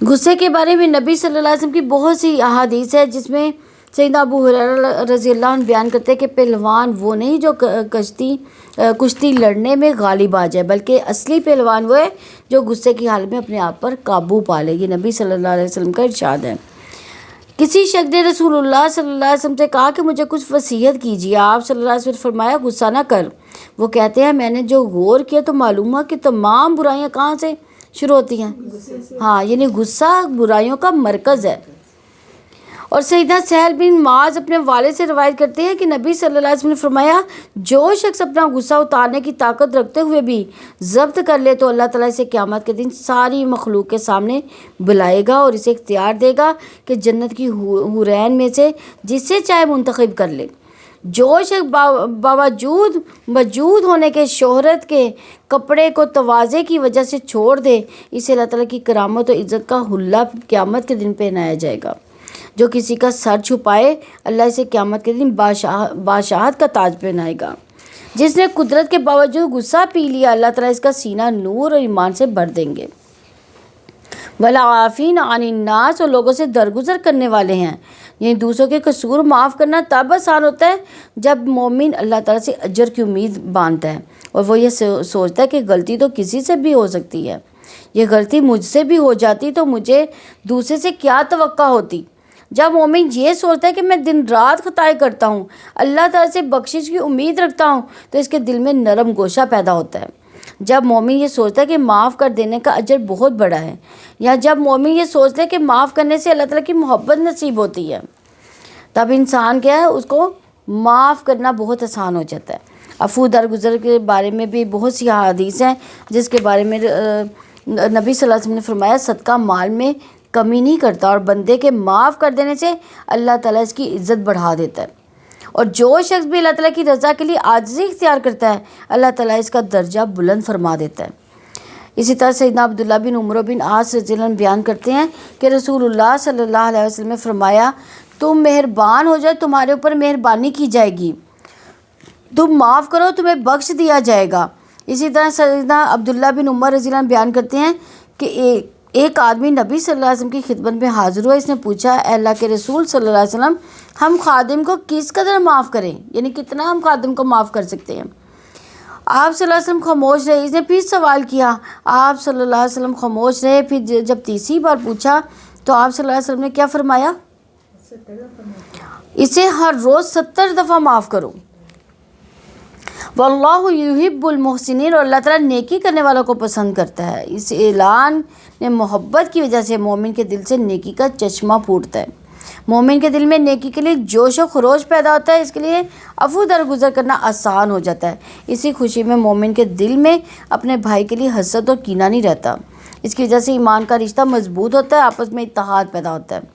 غصے کے بارے میں نبی صلی اللہ علیہ وسلم کی بہت سی احادیث ہے، جس میں سیدنا ابو ہریرہ رضی اللہ عنہ بیان کرتے ہیں کہ پہلوان وہ نہیں جو کشتی لڑنے میں غالب آ جائے، بلکہ اصلی پہلوان وہ ہے جو غصے کی حالت میں اپنے آپ پر قابو پا لے. یہ نبی صلی اللہ علیہ وسلم کا ارشاد ہے. کسی شخص نے رسول اللہ صلی اللہ علیہ وسلم سے کہا کہ مجھے کچھ وصیت کیجیے. آپ صلی اللہ علیہ وسلم نے فرمایا غصہ نہ کر. وہ کہتے ہیں میں نے جو غور کیا تو معلوم ہوا کہ تمام برائیاں کہاں سے شروع ہوتی ہیں. ہاں یعنی غصہ برائیوں کا مرکز ہے. اور سیدنا سہل بن معاذ اپنے والد سے روایت کرتے ہیں کہ نبی صلی اللہ علیہ وسلم نے فرمایا جو شخص اپنا غصہ اتارنے کی طاقت رکھتے ہوئے بھی ضبط کر لے تو اللہ تعالیٰ اسے قیامت کے دن ساری مخلوق کے سامنے بلائے گا اور اسے اختیار دے گا کہ جنت کی حورین میں سے جس سے چاہے منتخب کر لے. جو شخص باوجود موجود ہونے کے شہرت کے کپڑے کو تواضع کی وجہ سے چھوڑ دے اسے اللہ تعالیٰ کی کرامت و عزت کا حلہ قیامت کے دن پہنایا جائے گا. جو کسی کا سر چھپائے اللہ اسے قیامت کے دن بادشاہت کا تاج پہنائے گا. جس نے قدرت کے باوجود غصہ پی لیا اللہ تعالیٰ اس کا سینہ نور اور ایمان سے بھر دیں گے. والعافین عن الناس اور لوگوں سے درگزر کرنے والے ہیں. یعنی دوسروں کے قصور معاف کرنا تب آسان ہوتا ہے جب مومن اللہ تعالیٰ سے اجر کی امید باندھتا ہے اور وہ یہ سوچتا ہے کہ غلطی تو کسی سے بھی ہو سکتی ہے. یہ غلطی مجھ سے بھی ہو جاتی تو مجھے دوسرے سے کیا توقع ہوتی. جب مومن یہ سوچتا ہے کہ میں دن رات خطائیں کرتا ہوں اللہ تعالیٰ سے بخشش کی امید رکھتا ہوں تو اس کے دل میں نرم گوشہ پیدا ہوتا ہے. جب مومن یہ سوچتا ہے کہ معاف کر دینے کا اجر بہت بڑا ہے یا جب مومن یہ سوچتا ہے کہ معاف کرنے سے اللہ تعالیٰ کی محبت نصیب ہوتی ہے تب انسان کیا ہے اس کو معاف کرنا بہت آسان ہو جاتا ہے. عفو درگزر کے بارے میں بھی بہت سی احادیث ہیں جس کے بارے میں نبی صلی اللہ علیہ وسلم نے فرمایا صدقہ مال میں کمی نہیں کرتا اور بندے کے معاف کر دینے سے اللہ تعالیٰ اس کی عزت بڑھا دیتا ہے. اور جو شخص بھی اللہ تعالیٰ کی رضا کے لیے عاجزی اختیار کرتا ہے اللہ تعالیٰ اس کا درجہ بلند فرما دیتا ہے. اسی طرح سیدنا عبداللہ بن عمرو بن عاص رضی اللہ عنہ بیان کرتے ہیں کہ رسول اللہ صلی اللہ علیہ وسلم نے فرمایا تم مہربان ہو جائے تمہارے اوپر مہربانی کی جائے گی, تم معاف کرو تمہیں بخش دیا جائے گا. اسی طرح سیدنا عبداللہ بن عمر رضی اللہ عنہ بیان کرتے ہیں کہ ایک آدمی نبی صلی اللہ علیہ وسلم کی خدمت میں حاضر ہوا. اس نے پوچھا اے اللہ کے رسول صلی اللہ علیہ وسلم ہم خادم کو کس قدر معاف کریں, یعنی کتنا ہم خادم کو معاف کر سکتے ہیں. آپ صلی اللہ علیہ وسلم خاموش رہے. اس نے پھر سوال کیا, آپ صلی اللہ علیہ وسلم خاموش رہے. پھر جب تیسری بار پوچھا تو آپ صلی اللہ علیہ وسلم نے کیا فرمایا, اسے ہر روز 70 دفعہ معاف کرو. واللہ یحب المحسنین اور اللہ تعالیٰ نیکی کرنے والوں کو پسند کرتا ہے. اس اعلان نے محبت کی وجہ سے مومن کے دل سے نیکی کا چشمہ پھوٹتا ہے. مومن کے دل میں نیکی کے لیے جوش و خروش پیدا ہوتا ہے. اس کے لیے عفو درگزر کرنا آسان ہو جاتا ہے. اسی خوشی میں مومن کے دل میں اپنے بھائی کے لیے حسد اور کینہ نہیں رہتا. اس کی وجہ سے ایمان کا رشتہ مضبوط ہوتا ہے, آپس میں اتحاد پیدا ہوتا ہے.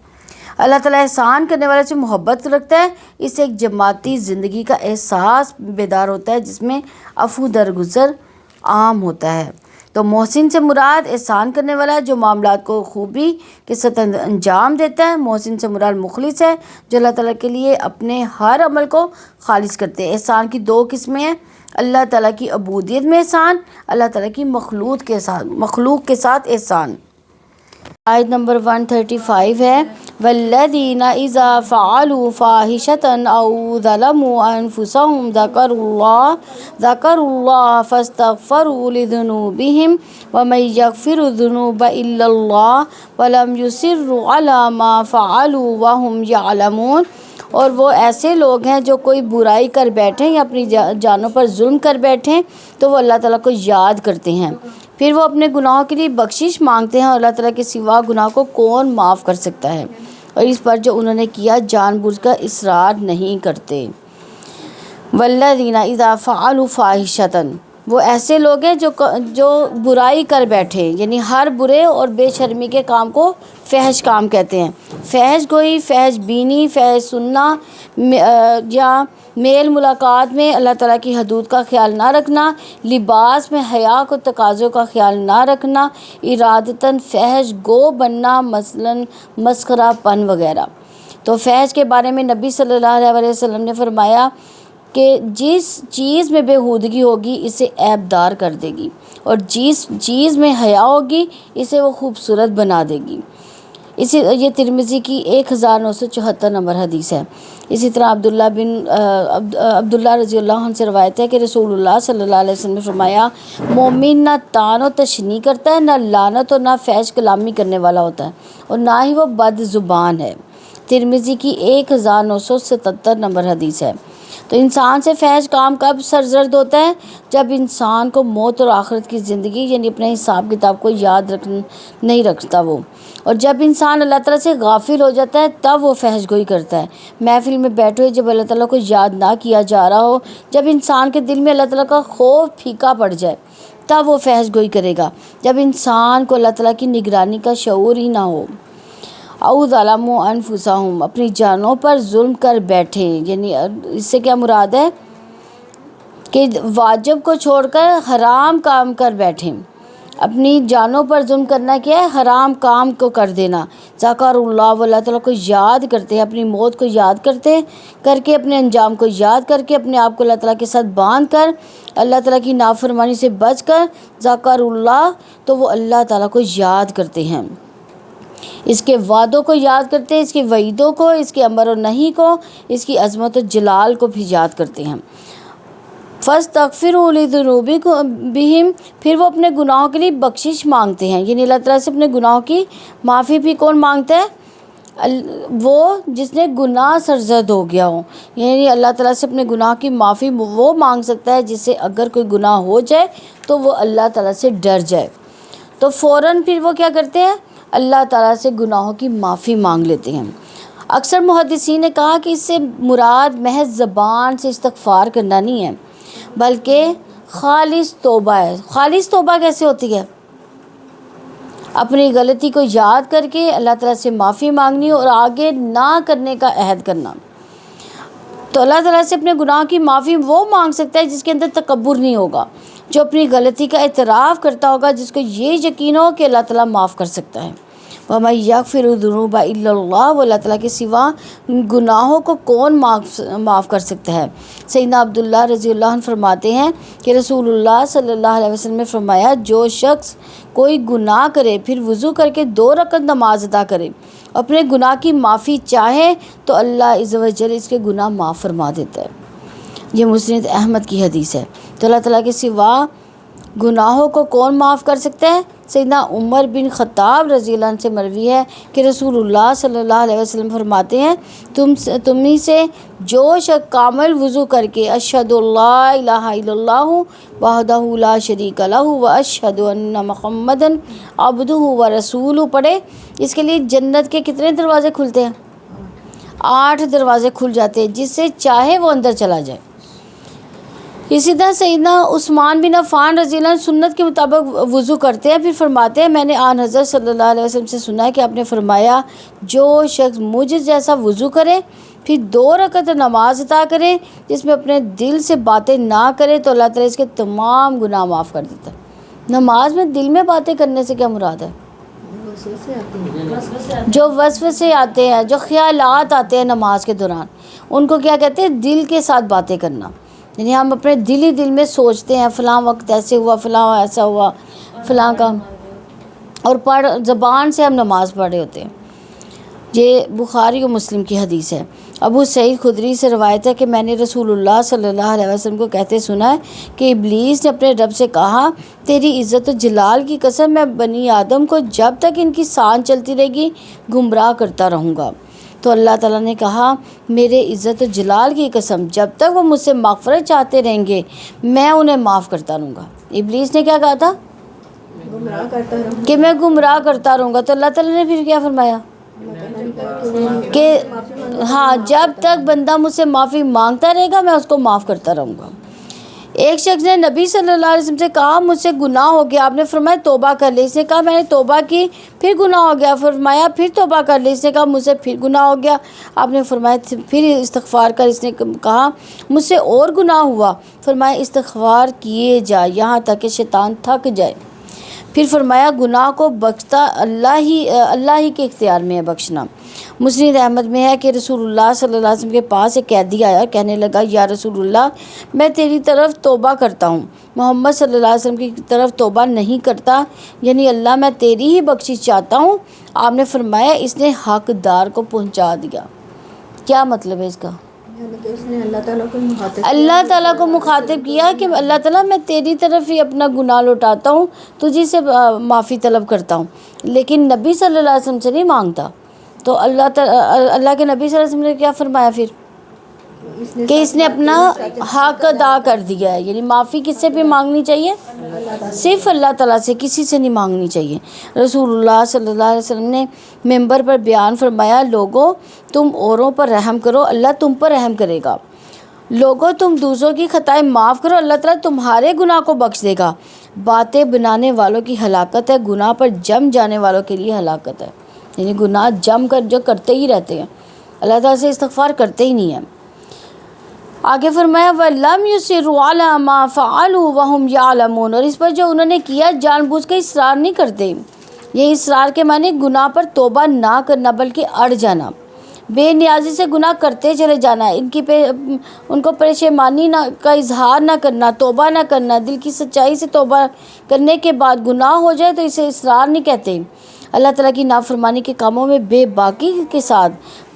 اللہ تعالیٰ احسان کرنے والے سے محبت رکھتا ہے. اس سے ایک جماعتی زندگی کا احساس بیدار ہوتا ہے جس میں عفو درگزر عام ہوتا ہے. تو محسن سے مراد احسان کرنے والا ہے جو معاملات کو خوبی کے ساتھ انجام دیتا ہے. محسن سے مراد مخلص ہے جو اللہ تعالیٰ کے لیے اپنے ہر عمل کو خالص کرتے ہیں. احسان کی 2 قسمیں ہیں, اللہ تعالیٰ کی عبودیت میں احسان, اللہ تعالیٰ کی مخلوق کے ساتھ احسان. آیت نمبر 135 ہے والذین اذا فعلوا فاحشة او ظلموا انفسهم ذکروا اللہ فاستغفروا لذنوبهم ومن یغفر الذنوب الا اللہ ولم یصروا علی ما فعلوا وهم یعلمون. اور وہ ایسے لوگ ہیں جو کوئی برائی کر بیٹھیں یا اپنی جانوں پر ظلم کر بیٹھیں تو وہ اللہ تعالیٰ کو یاد کرتے ہیں, پھر وہ اپنے گناہوں کے لیے بخشش مانگتے ہیں اور اللہ تعالیٰ کے سوا گناہ کو کون معاف کر سکتا ہے, اور اس پر جو انہوں نے کیا جان بوجھ کر اصرار نہیں کرتے. والذین اذا فعلوا فاحشة وہ ایسے لوگ ہیں جو برائی کر بیٹھے, یعنی ہر برے اور بے شرمی کے کام کو فحش کام کہتے ہیں. فحش گوئی, فحش بینی, فحش سننا یا میل ملاقات میں اللہ تعالیٰ کی حدود کا خیال نہ رکھنا, لباس میں حیا کو تقاضوں کا خیال نہ رکھنا, ارادتاً فحش گو بننا, مثلاً مسخرہ پن وغیرہ. تو فحش کے بارے میں نبی صلی اللہ علیہ وسلم نے فرمایا کہ جس چیز میں بےہودگی ہوگی اسے عیب دار کر دے گی, اور جس چیز میں حیا ہوگی اسے وہ خوبصورت بنا دے گی. یہ ترمذی کی 1974 نمبر حدیث ہے. اسی طرح عبداللہ رضی اللہ عنہ سے روایت ہے کہ رسول اللہ صلی اللہ علیہ وسلم نے فرمایا مومن نہ طعن و تشنیع کرتا ہے, نہ لعنت اور نہ فحش کلامی کرنے والا ہوتا ہے, اور نہ ہی وہ بد زبان ہے. ترمذی کی 1977 نمبر حدیث ہے۔ تو انسان سے فحش کام کب سرزد ہوتا ہے؟ جب انسان کو موت اور آخرت کی زندگی یعنی اپنے حساب کتاب کو یاد نہیں رکھتا وہ، اور جب انسان اللہ تعالیٰ سے غافل ہو جاتا ہے تب وہ فحش گوئی کرتا ہے۔ محفل میں بیٹھے ہوئے جب اللہ تعالیٰ کو یاد نہ کیا جا رہا ہو، جب انسان کے دل میں اللہ تعالیٰ کا خوف پھیکا پڑ جائے تب وہ فحش گوئی کرے گا، جب انسان کو اللہ تعالیٰ کی نگرانی کا شعور ہی نہ ہو۔ او ظلموا انفسہم، اپنی جانوں پر ظلم کر بیٹھے، یعنی اس سے کیا مراد ہے کہ واجب کو چھوڑ کر حرام کام کر بیٹھیں۔ اپنی جانوں پر ظلم کرنا کیا ہے؟ حرام کام کو کر دینا۔ ذکر اللہ، وہ اللہ تعالیٰ کو یاد کرتے ہیں، اپنی موت کو یاد کرتے کر کے، اپنے انجام کو یاد کر کے، اپنے آپ کو اللہ تعالیٰ کے ساتھ باندھ کر، اللہ تعالیٰ کی نافرمانی سے بچ کر، ذکر اللہ، تو وہ اللہ تعالیٰ کو یاد کرتے ہیں، اس کے وعدوں کو یاد کرتے ہیں، اس کی وعیدوں کو، اس کے امر و نہی کو، اس کی عظمت و جلال کو بھی یاد کرتے ہیں۔ فَاسْتَغْفِرُوا لِذُنُوبِكُمْ، پھر وہ اپنے گناہوں کے لیے بخشش مانگتے ہیں، یعنی اللہ تعالیٰ سے اپنے گناہوں کی معافی بھی کون مانگتا ہے؟ وہ جس نے گناہ سرزد ہو گیا ہو، یعنی اللہ تعالیٰ سے اپنے گناہ کی معافی وہ مانگ سکتا ہے جس سے اگر کوئی گناہ ہو جائے تو وہ اللہ تعالیٰ سے ڈر جائے، تو فوراً پھر وہ کیا کرتے ہیں؟ اللہ تعالیٰ سے گناہوں کی معافی مانگ لیتے ہیں۔ اکثر محدثین نے کہا کہ اس سے مراد محض زبان سے استغفار کرنا نہیں ہے، بلکہ خالص توبہ ہے۔ خالص توبہ کیسے ہوتی ہے؟ اپنی غلطی کو یاد کر کے اللہ تعالیٰ سے معافی مانگنی اور آگے نہ کرنے کا عہد کرنا۔ تو اللہ تعالیٰ سے اپنے گناہ کی معافی وہ مانگ سکتا ہے جس کے اندر تکبر نہیں ہوگا، جو اپنی غلطی کا اعتراف کرتا ہوگا، جس کو یہ یقین ہو کہ اللہ تعالیٰ معاف کر سکتا ہے۔ وَمَن يَغْفِرُ الذُّنُوبَ إِلَّا اللَّهُ، وہ اللہ تعالیٰ کے سوا گناہوں کو کون معاف کر سکتا ہے؟ سیدنا عبداللہ رضی اللہ عنہ فرماتے ہیں کہ رسول اللہ صلی اللہ علیہ وسلم نے فرمایا، جو شخص کوئی گناہ کرے پھر وضو کر کے 2 رکعت نماز ادا کرے، اپنے گناہ کی معافی چاہے تو اللہ عز و جل اس کے گناہ معاف فرما دیتا ہے۔ یہ مسند احمد کی حدیث ہے۔ تو اللہ تعالیٰ کے سوا گناہوں کو کون معاف کر سکتا ہے؟ سیدنا عمر بن خطاب رضی اللہ عنہ سے مروی ہے کہ رسول اللہ صلی اللہ علیہ وسلم فرماتے ہیں، تم ہی سے جو شخص کامل وضو کر کے اشہد اللہ الہ الا اللہ وحدہ لا شریک لہ واشہد ان محمدًا عبدہ ورسولہ پڑھے، اس کے لیے جنت کے کتنے دروازے کھلتے ہیں؟ 8 دروازے کھل جاتے ہیں، جس سے چاہے وہ اندر چلا جائے۔ اسی طرح سیدنا عثمان بن عفان رضی اللہ عنہ سنت کے مطابق وضو کرتے ہیں، پھر فرماتے ہیں، میں نے آن حضرت صلی اللہ علیہ وسلم سے سنا ہے کہ آپ نے فرمایا، جو شخص مجھ جیسا وضو کرے پھر 2 رکعت نماز ادا کرے جس میں اپنے دل سے باتیں نہ کرے تو اللہ تعالیٰ اس کے تمام گناہ معاف کر دیتا ہے۔ نماز میں دل میں باتیں کرنے سے کیا مراد ہے؟ جو وسوسے آتے ہیں، جو خیالات آتے ہیں نماز کے دوران، ان کو کیا کہتے ہیں؟ دل کے ساتھ باتیں کرنا، یعنی ہم اپنے دل میں سوچتے ہیں فلاں وقت ایسے ہوا، فلاں ایسا ہوا، فلاں کا، اور زبان سے ہم نماز پڑھ رہے ہوتے ہیں۔ یہ بخاری و مسلم کی حدیث ہے۔ ابو سعید خدری سے روایت ہے کہ میں نے رسول اللہ صلی اللہ علیہ وسلم کو کہتے سنا ہے کہ ابلیس نے اپنے رب سے کہا، تیری عزت و جلال کی قسم، میں بنی آدم کو جب تک ان کی سانس چلتی رہے گی گمراہ کرتا رہوں گا۔ تو اللہ تعالیٰ نے کہا، میرے عزت و جلال کی قسم، جب تک وہ مجھ سے مغفرت چاہتے رہیں گے میں انہیں معاف کرتا رہوں گا۔ ابلیس نے کیا کہا تھا؟ کہ میں گمراہ کرتا رہوں گا۔ تو اللہ تعالیٰ نے پھر کیا فرمایا کہ ہاں، جب تک بندہ مجھ سے معافی مانگتا رہے گا میں اس کو معاف کرتا رہوں گا۔ ایک شخص نے نبی صلی اللہ علیہ وسلم سے کہا، مجھ سے گناہ ہو گیا، آپ نے فرمایا توبہ کر لے۔ اس نے کہا، میں نے توبہ کی، پھر گناہ ہو گیا، فرمایا پھر توبہ کر لے۔ اس نے کہا، مجھ سے پھر گناہ ہو گیا، آپ نے فرمایا پھر استغفار کر۔ اس نے کہا، مجھ سے اور گناہ ہوا، فرمایا استغفار کیے جا یہاں تک کہ شیطان تھک جائے۔ پھر فرمایا، گناہ کو بخشتا اللہ ہی کے اختیار میں ہے بخشنا۔ مسند احمد میں ہے کہ رسول اللہ صلی اللہ علیہ وسلم کے پاس ایک قیدی آیا، کہنے لگا، یا رسول اللہ، میں تیری طرف توبہ کرتا ہوں، محمد صلی اللہ علیہ وسلم کی طرف توبہ نہیں کرتا، یعنی اللہ میں تیری ہی بخشش چاہتا ہوں۔ آپ نے فرمایا، اس نے حقدار کو پہنچا دیا۔ کیا مطلب ہے اس کا؟ اس نے اللہ تعالیٰ کو مخاطب کیا کہ اللہ تعالیٰ میں تیری طرف ہی اپنا گناہ لوٹاتا ہوں، تجھی سے معافی طلب کرتا ہوں، لیکن نبی صلی اللہ علیہ وسلم سے نہیں مانگتا۔ تو اللہ کے نبی صلی اللہ علیہ وسلم نے کیا فرمایا پھر کہ اس نے اپنا حق ادا کر دیا ہے. یعنی معافی کس سے بھی مانگنی چاہیے؟ صرف اللہ تعالیٰ سے، کسی سے نہیں مانگنی چاہیے. رسول اللہ صلی اللہ علیہ وسلم نے ممبر پر بیان فرمایا، لوگوں تم اوروں پر رحم کرو، اللہ تم پر رحم کرے گا. لوگوں تم دوسروں کی خطائیں معاف کرو، اللہ تعالیٰ تمہارے گناہ کو بخش دے گا. باتیں بنانے والوں کی ہلاکت ہے، گناہ پر جم جانے والوں کے لیے ہلاکت ہے. یعنی گناہ جم کر جو کرتے ہی رہتے ہیں، اللہ تعالیٰ سے استغفار کرتے ہی نہیں ہیں. آگے فرمایا وَلَمْ يُصِرُّوا عَلَىٰ مَا فَعَلُوا وَهُمْ يَعْلَمُونَ، اور اس پر جو انہوں نے کیا جان بوجھ کے اصرار نہیں کرتے. یہ اصرار کے معنی گناہ پر توبہ نہ کرنا بلکہ اڑ جانا، بے نیازی سے گناہ کرتے چلے جانا، ان کو پریشانی کا اظہار نہ کرنا، توبہ نہ کرنا. دل کی سچائی سے توبہ کرنے کے بعد گناہ ہو جائے تو اسے اصرار نہیں کہتے. اللہ تعالیٰ کی نافرمانی کے کاموں میں بے باکی کے ساتھ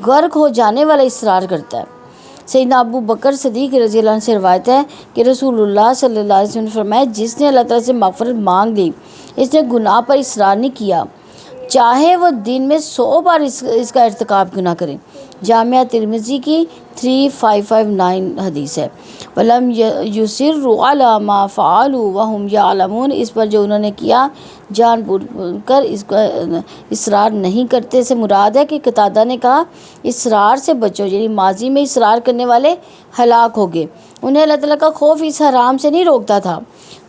غرق ہو جانے والا اصرار کرتا ہے. سیدنا ابو بکر صدیق رضی اللہ عنہ سے روایت ہے کہ رسول اللہ صلی اللہ علیہ وسلم نے فرمایا، جس نے اللہ تعالیٰ سے مغفرت مانگ لی، اس نے گناہ پر اصرار نہیں کیا، چاہے وہ دن میں 100 بار اس کا ارتکاب کیوں نہ کرے. جامعہ ترمذی کی 3559 حدیث ہے. وَلَمْ يُصِرُّوا عَلَىٰ مَا فَعَلُوا وَهُمْ يَعْلَمُونَ، اس پر جو انہوں نے کیا جان بوجھ کر اس کا اصرار نہیں کرتے سے مراد ہے کہ قتادہ نے کہا اصرار سے بچو، یعنی ماضی میں اصرار کرنے والے ہلاک ہو گئے. انہیں اللہ تعالیٰ کا خوف اس حرام سے نہیں روکتا تھا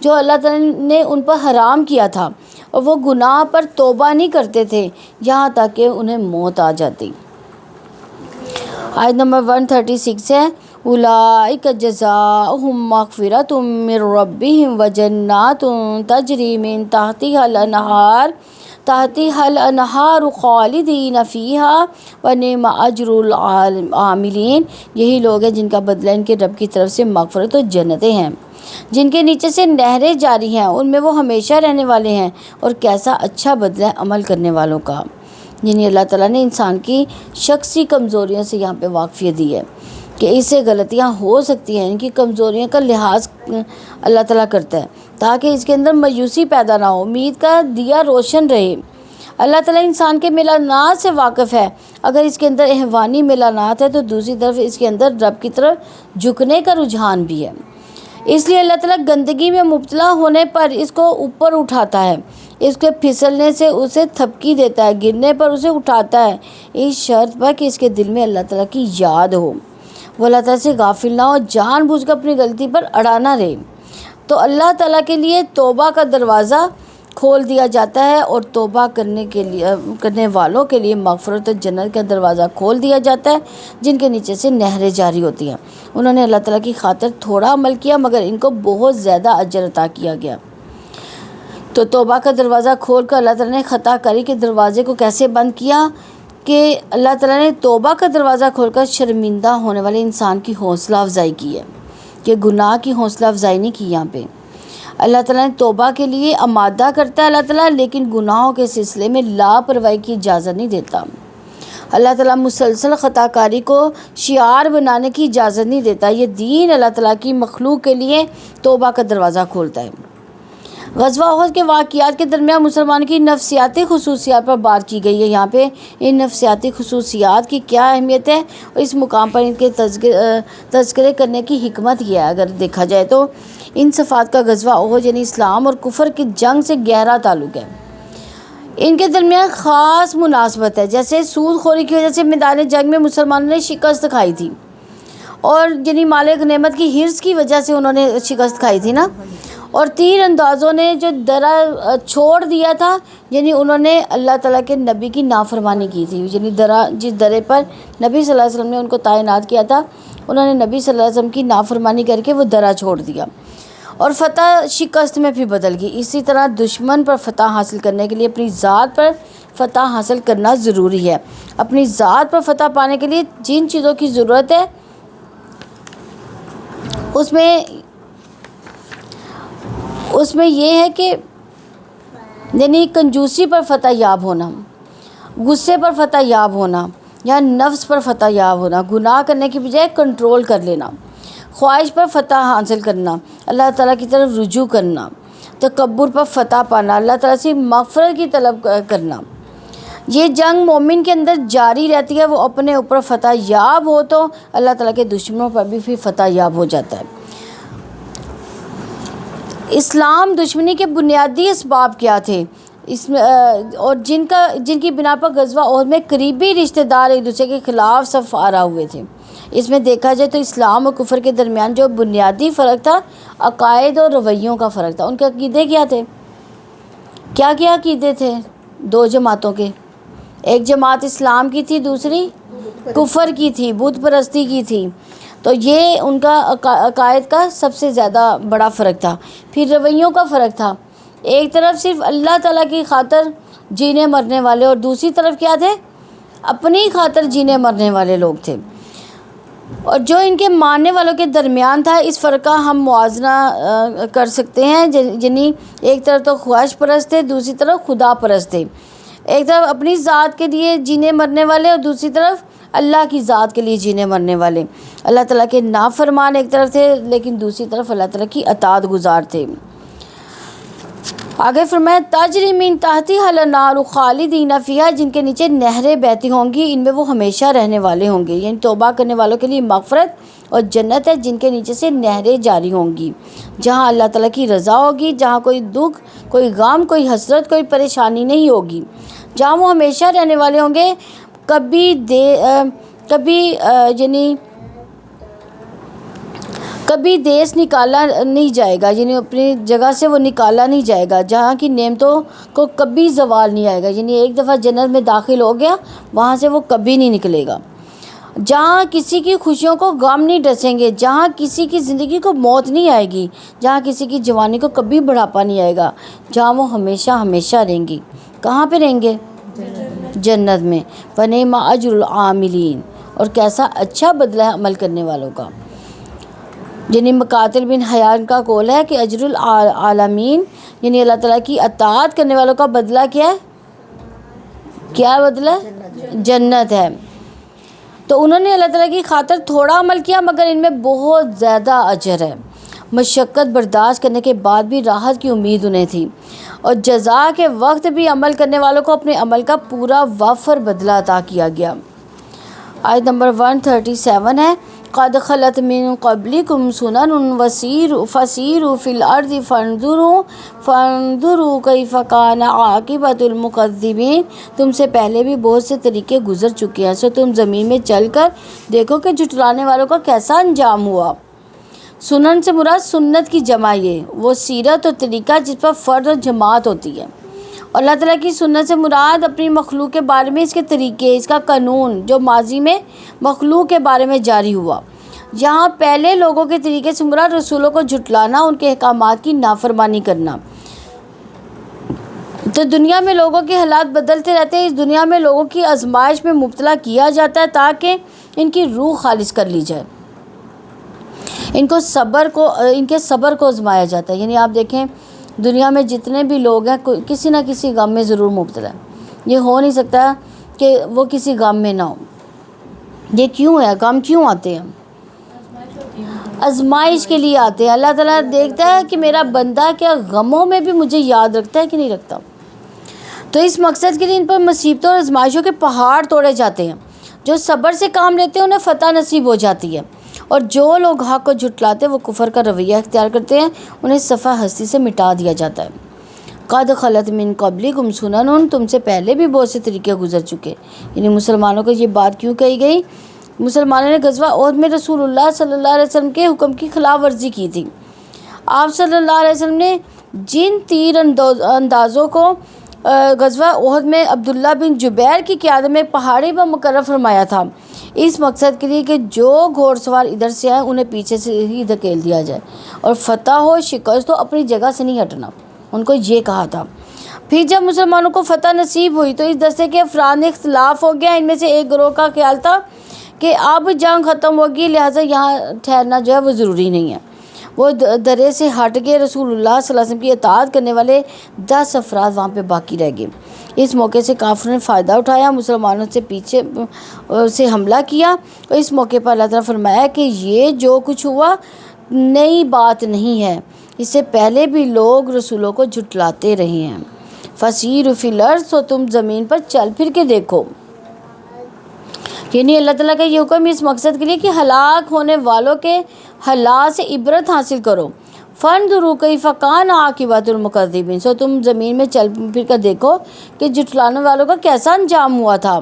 جو اللہ تعالیٰ نے ان پر حرام کیا تھا، اور وہ گناہ پر توبہ نہیں کرتے تھے یہاں تک کہ انہیں موت آ جاتی. آیت نمبر 136 ہے اولئک جزاؤہم مغفرۃ من ربہم وجنات تجری من تحتها الانہار خالدین فیہا ونعم اجر العاملین. یہی لوگ ہیں جن کا بدلہ ان کے رب کی طرف سے مغفرت و جنتیں ہیں جن کے نیچے سے نہریں جاری ہیں، ان میں وہ ہمیشہ رہنے والے ہیں، اور کیسا اچھا بدلہ ہے عمل کرنے والوں کا. یعنی اللہ تعالیٰ نے انسان کی شخصی کمزوریوں سے یہاں پہ واقفیت دی ہے کہ اس سے غلطیاں ہو سکتی ہیں. ان کی کمزوریوں کا لحاظ اللہ تعالیٰ کرتا ہے تاکہ اس کے اندر مایوسی پیدا نہ ہو، امید کا دیا روشن رہے. اللہ تعالیٰ انسان کے میلانات سے واقف ہے. اگر اس کے اندر احوانی میلانات ہے تو دوسری طرف اس کے اندر رب کی طرف جھکنے کا رجحان بھی ہے. اس لیے اللہ تعالیٰ گندگی میں مبتلا ہونے پر اس کو اوپر اٹھاتا ہے، اس کے پھسلنے سے اسے تھپکی دیتا ہے، گرنے پر اسے اٹھاتا ہے، اس شرط پر کہ اس کے دل میں اللہ تعالیٰ کی یاد ہو، وہ اللہ تعالیٰ سے غافل نہ ہو، جان بوجھ کر اپنی غلطی پر اڑا نہ رہے. تو اللہ تعالیٰ کے لیے توبہ کا دروازہ کھول دیا جاتا ہے، اور توبہ کرنے والوں کے لیے مغفرت و جنت کا دروازہ کھول دیا جاتا ہے جن کے نیچے سے نہریں جاری ہوتی ہیں. انہوں نے اللہ تعالیٰ کی خاطر تھوڑا عمل کیا مگر ان کو بہت زیادہ اجر عطا کیا گیا. تو توبہ کا دروازہ کھول کر اللہ تعالیٰ نے خطا کاری کے دروازے کو کیسے بند کیا کہ اللہ تعالیٰ نے توبہ کا دروازہ کھول کر شرمندہ ہونے والے انسان کی حوصلہ افزائی کی ہے، کہ گناہ کی حوصلہ افزائی نہیں کی. یہاں پہ اللہ تعالیٰ نے توبہ کے لیے آمادہ کرتا ہے اللہ تعالیٰ، لیکن گناہوں کے سلسلے میں لاپرواہی کی اجازت نہیں دیتا. اللہ تعالیٰ مسلسل خطا کاری کو شعار بنانے کی اجازت نہیں دیتا. یہ دین اللہ تعالیٰ کی مخلوق کے لیے توبہ کا دروازہ کھولتا ہے. غزوہ احد کے واقعات کے درمیان مسلمان کی نفسیاتی خصوصیات پر بات کی گئی ہے. یہاں پہ ان نفسیاتی خصوصیات کی کیا اہمیت ہے اور اس مقام پر ان کے تذکرے کرنے کی حکمت یہ ہے. اگر دیکھا جائے تو ان صفات کا غزوہ احد یعنی اسلام اور کفر کی جنگ سے گہرا تعلق ہے. ان کے درمیان خاص مناسبت ہے. جیسے سود خوری کی وجہ سے میدان جنگ میں مسلمانوں نے شکست کھائی تھی، اور یعنی مال غنیمت کی حرص کی وجہ سے انہوں نے شکست کھائی تھی نا. اور تیر اندازوں نے جو درہ چھوڑ دیا تھا، یعنی انہوں نے اللہ تعالیٰ کے نبی کی نافرمانی کی تھی. یعنی جس درے پر نبی صلی اللہ علیہ وسلم نے ان کو تعینات کیا تھا، انہوں نے نبی صلی اللہ علیہ وسلم کی نافرمانی کر کے وہ درہ چھوڑ دیا، اور فتح شکست میں پھر بدل گئی. اسی طرح دشمن پر فتح حاصل کرنے کے لیے اپنی ذات پر فتح حاصل کرنا ضروری ہے. اپنی ذات پر فتح پانے کے لیے جن چیزوں کی ضرورت ہے اس میں یہ ہے کہ یعنی کنجوسی پر فتح یاب ہونا، غصے پر فتح یاب ہونا، یا نفس پر فتح یاب ہونا، گناہ کرنے کی بجائے کنٹرول کر لینا، خواہش پر فتح حاصل کرنا، اللہ تعالیٰ کی طرف رجوع کرنا، تکبر پر فتح پانا، اللہ تعالیٰ سے مغفرت کی طلب کرنا. یہ جنگ مومن کے اندر جاری رہتی ہے، وہ اپنے اوپر فتح یاب ہو تو اللہ تعالیٰ کے دشمنوں پر بھی پھر فتح یاب ہو جاتا ہے۔ اسلام دشمنی کے بنیادی اسباب کیا تھے اس میں اور جن کی بنا پر غزوہ احد میں قریبی رشتہ دار ایک دوسرے کے خلاف صف آرا ہوئے تھے۔ اس میں دیکھا جائے تو اسلام اور کفر کے درمیان جو بنیادی فرق تھا عقائد اور رویوں کا فرق تھا۔ ان کے عقیدے کیا تھے؟ کیا عقیدے تھے دو جماعتوں کے؟ ایک جماعت اسلام کی تھی، دوسری کفر کی تھی، بت پرستی کی تھی۔ تو یہ ان کا عقائد کا سب سے زیادہ بڑا فرق تھا۔ پھر رویوں کا فرق تھا، ایک طرف صرف اللہ تعالیٰ کی خاطر جینے مرنے والے اور دوسری طرف کیا تھے؟ اپنی خاطر جینے مرنے والے لوگ تھے۔ اور جو ان کے ماننے والوں کے درمیان تھا، اس فرق کا ہم موازنہ کر سکتے ہیں، یعنی ایک طرف تو خواہش پرست تھے، دوسری طرف خدا پرست تھے۔ ایک طرف اپنی ذات کے لیے جینے مرنے والے اور دوسری طرف اللہ کی ذات کے لیے جینے مرنے والے۔ اللہ تعالیٰ کے نافرمان ایک طرف تھے لیکن دوسری طرف اللہ تعالیٰ کی اطاعت گزار تھے۔ آگے فرمایا تجری من تحتہا الانہار خالدین فیہا، جن کے نیچے نہریں بہتی ہوں گی، ان میں وہ ہمیشہ رہنے والے ہوں گے، یعنی توبہ کرنے والوں کے لیے مغفرت اور جنت ہے جن کے نیچے سے نہریں جاری ہوں گی، جہاں اللہ تعالیٰ کی رضا ہوگی، جہاں کوئی دکھ، کوئی غم، کوئی حسرت، کوئی پریشانی نہیں ہوگی، جہاں وہ ہمیشہ رہنے والے ہوں گے۔ کبھی دیس نکالا نہیں جائے گا، یعنی اپنی جگہ سے وہ نکالا نہیں جائے گا، جہاں کی نعمتوں کو کبھی زوال نہیں آئے گا، یعنی ایک دفعہ جنت میں داخل ہو گیا وہاں سے وہ کبھی نہیں نکلے گا، جہاں کسی کی خوشیوں کو غم نہیں ڈسیں گے، جہاں کسی کی زندگی کو موت نہیں آئے گی، جہاں کسی کی جوانی کو کبھی بڑھاپا نہیں آئے گا، جہاں وہ ہمیشہ ہمیشہ رہیں گی۔ کہاں پہ رہیں گے؟ جنت میں۔ فنعم اجر العاملین، اور کیسا اچھا بدلہ ہے عمل کرنے والوں کا۔ یعنی مقاتل بن حیان کا قول ہے کہ اجر العالمین، یعنی اللہ تعالیٰ کی اطاعت کرنے والوں کا بدلہ کیا ہے؟ کیا بدلہ ہے؟ جنت ہے۔ تو انہوں نے اللہ تعالیٰ کی خاطر تھوڑا عمل کیا مگر ان میں بہت زیادہ اجر ہے۔ مشقت برداشت کرنے کے بعد بھی راحت کی امید انہیں تھی، اور جزا کے وقت بھی عمل کرنے والوں کو اپنے عمل کا پورا وافر بدلہ عطا کیا گیا۔ آیت نمبر 137 ہے قد خلت من قبلکم سنن فسیروا فی الارض فانظروا کیف کان عاقبۃ المکذبین، تم سے پہلے بھی بہت سے طریقے گزر چکے ہیں، سو تم زمین میں چل کر دیکھو کہ جھٹلانے والوں کا کیسا انجام ہوا۔ سنن سے مراد سنت کی جمع، یہ وہ سیرت اور طریقہ جس پر فرد اور جماعت ہوتی ہے، اور اللہ تعالیٰ کی سنت سے مراد اپنی مخلوق کے بارے میں اس کے طریقے، اس کا قانون جو ماضی میں مخلوق کے بارے میں جاری ہوا۔ یہاں پہلے لوگوں کے طریقے سے مراد رسولوں کو جھٹلانا، ان کے احکامات کی نافرمانی کرنا۔ تو دنیا میں لوگوں کے حالات بدلتے رہتے ہیں، اس دنیا میں لوگوں کی آزمائش میں مبتلا کیا جاتا ہے تاکہ ان کی روح خالص کر لی جائے، ان کے صبر کو آزمایا جاتا ہے۔ یعنی آپ دیکھیں دنیا میں جتنے بھی لوگ ہیں کسی نہ کسی غم میں ضرور مبتلا ہے، یہ ہو نہیں سکتا کہ وہ کسی غم میں نہ ہو۔ یہ کیوں ہے؟ غم کیوں آتے ہیں؟ آزمائش کے لیے آتے ہیں۔ اللہ تعالیٰ دیکھتا ہے کہ میرا بندہ کیا غموں میں بھی مجھے یاد رکھتا ہے کہ نہیں رکھتا، تو اس مقصد کے لیے ان پر مصیبتوں اور آزمائشوں کے پہاڑ توڑے جاتے ہیں۔ جو صبر سے کام لیتے ہیں انہیں فتح نصیب ہو جاتی ہے، اور جو لوگ حق کو جھٹلاتے ہیں وہ کفر کا رویہ اختیار کرتے ہیں، انہیں صفحہ ہستی سے مٹا دیا جاتا ہے۔ قد خلت من قبلکم سنن، تم سے پہلے بھی بہت سے طریقے گزر چکے۔ یعنی مسلمانوں کو یہ بات کیوں کہی گئی؟ مسلمانوں نے غزوہ احد میں رسول اللہ صلی اللہ علیہ وسلم کے حکم کی خلاف ورزی کی تھی۔ آپ صلی اللہ علیہ وسلم نے جن تیر اندازوں کو غزوہ احد میں عبداللہ بن جبیر کی قیادت میں پہاڑی پر مقرر فرمایا تھا، اس مقصد کے لیے کہ جو گھوڑ سوار ادھر سے آئیں انہیں پیچھے سے ہی دھکیل دیا جائے، اور فتح ہو شکست ہو اپنی جگہ سے نہیں ہٹنا، ان کو یہ کہا تھا۔ پھر جب مسلمانوں کو فتح نصیب ہوئی تو اس دستے کے افراد میں اختلاف ہو گیا۔ ان میں سے ایک گروہ کا خیال تھا کہ اب جنگ ختم ہوگی لہٰذا یہاں ٹھہرنا جو ہے وہ ضروری نہیں ہے، وہ درے سے ہٹ کے رسول اللہ صلی اللہ علیہ وسلم کی اطاعت کرنے والے 10 افراد وہاں پہ باقی رہ گئے۔ اس موقع سے کافروں نے فائدہ اٹھایا، مسلمانوں سے پیچھے سے حملہ کیا، اور اس موقع پر اللہ تعالیٰ فرمایا کہ یہ جو کچھ ہوا نئی بات نہیں ہے، اس سے پہلے بھی لوگ رسولوں کو جھٹلاتے رہے ہیں۔ فسیروا فی الارض، تو تم زمین پر چل پھر کے دیکھو. یعنی اللہ تعالیٰ کا یہ حکم اس مقصد کے لیے کہ ہلاک ہونے والوں کے حالات سے عبرت حاصل کرو. فانظروا کیف کان عاقبۃ المکذبین، سو تم زمین میں چل پھر کر دیکھو کہ جھٹلانے والوں کا کیسا انجام ہوا تھا.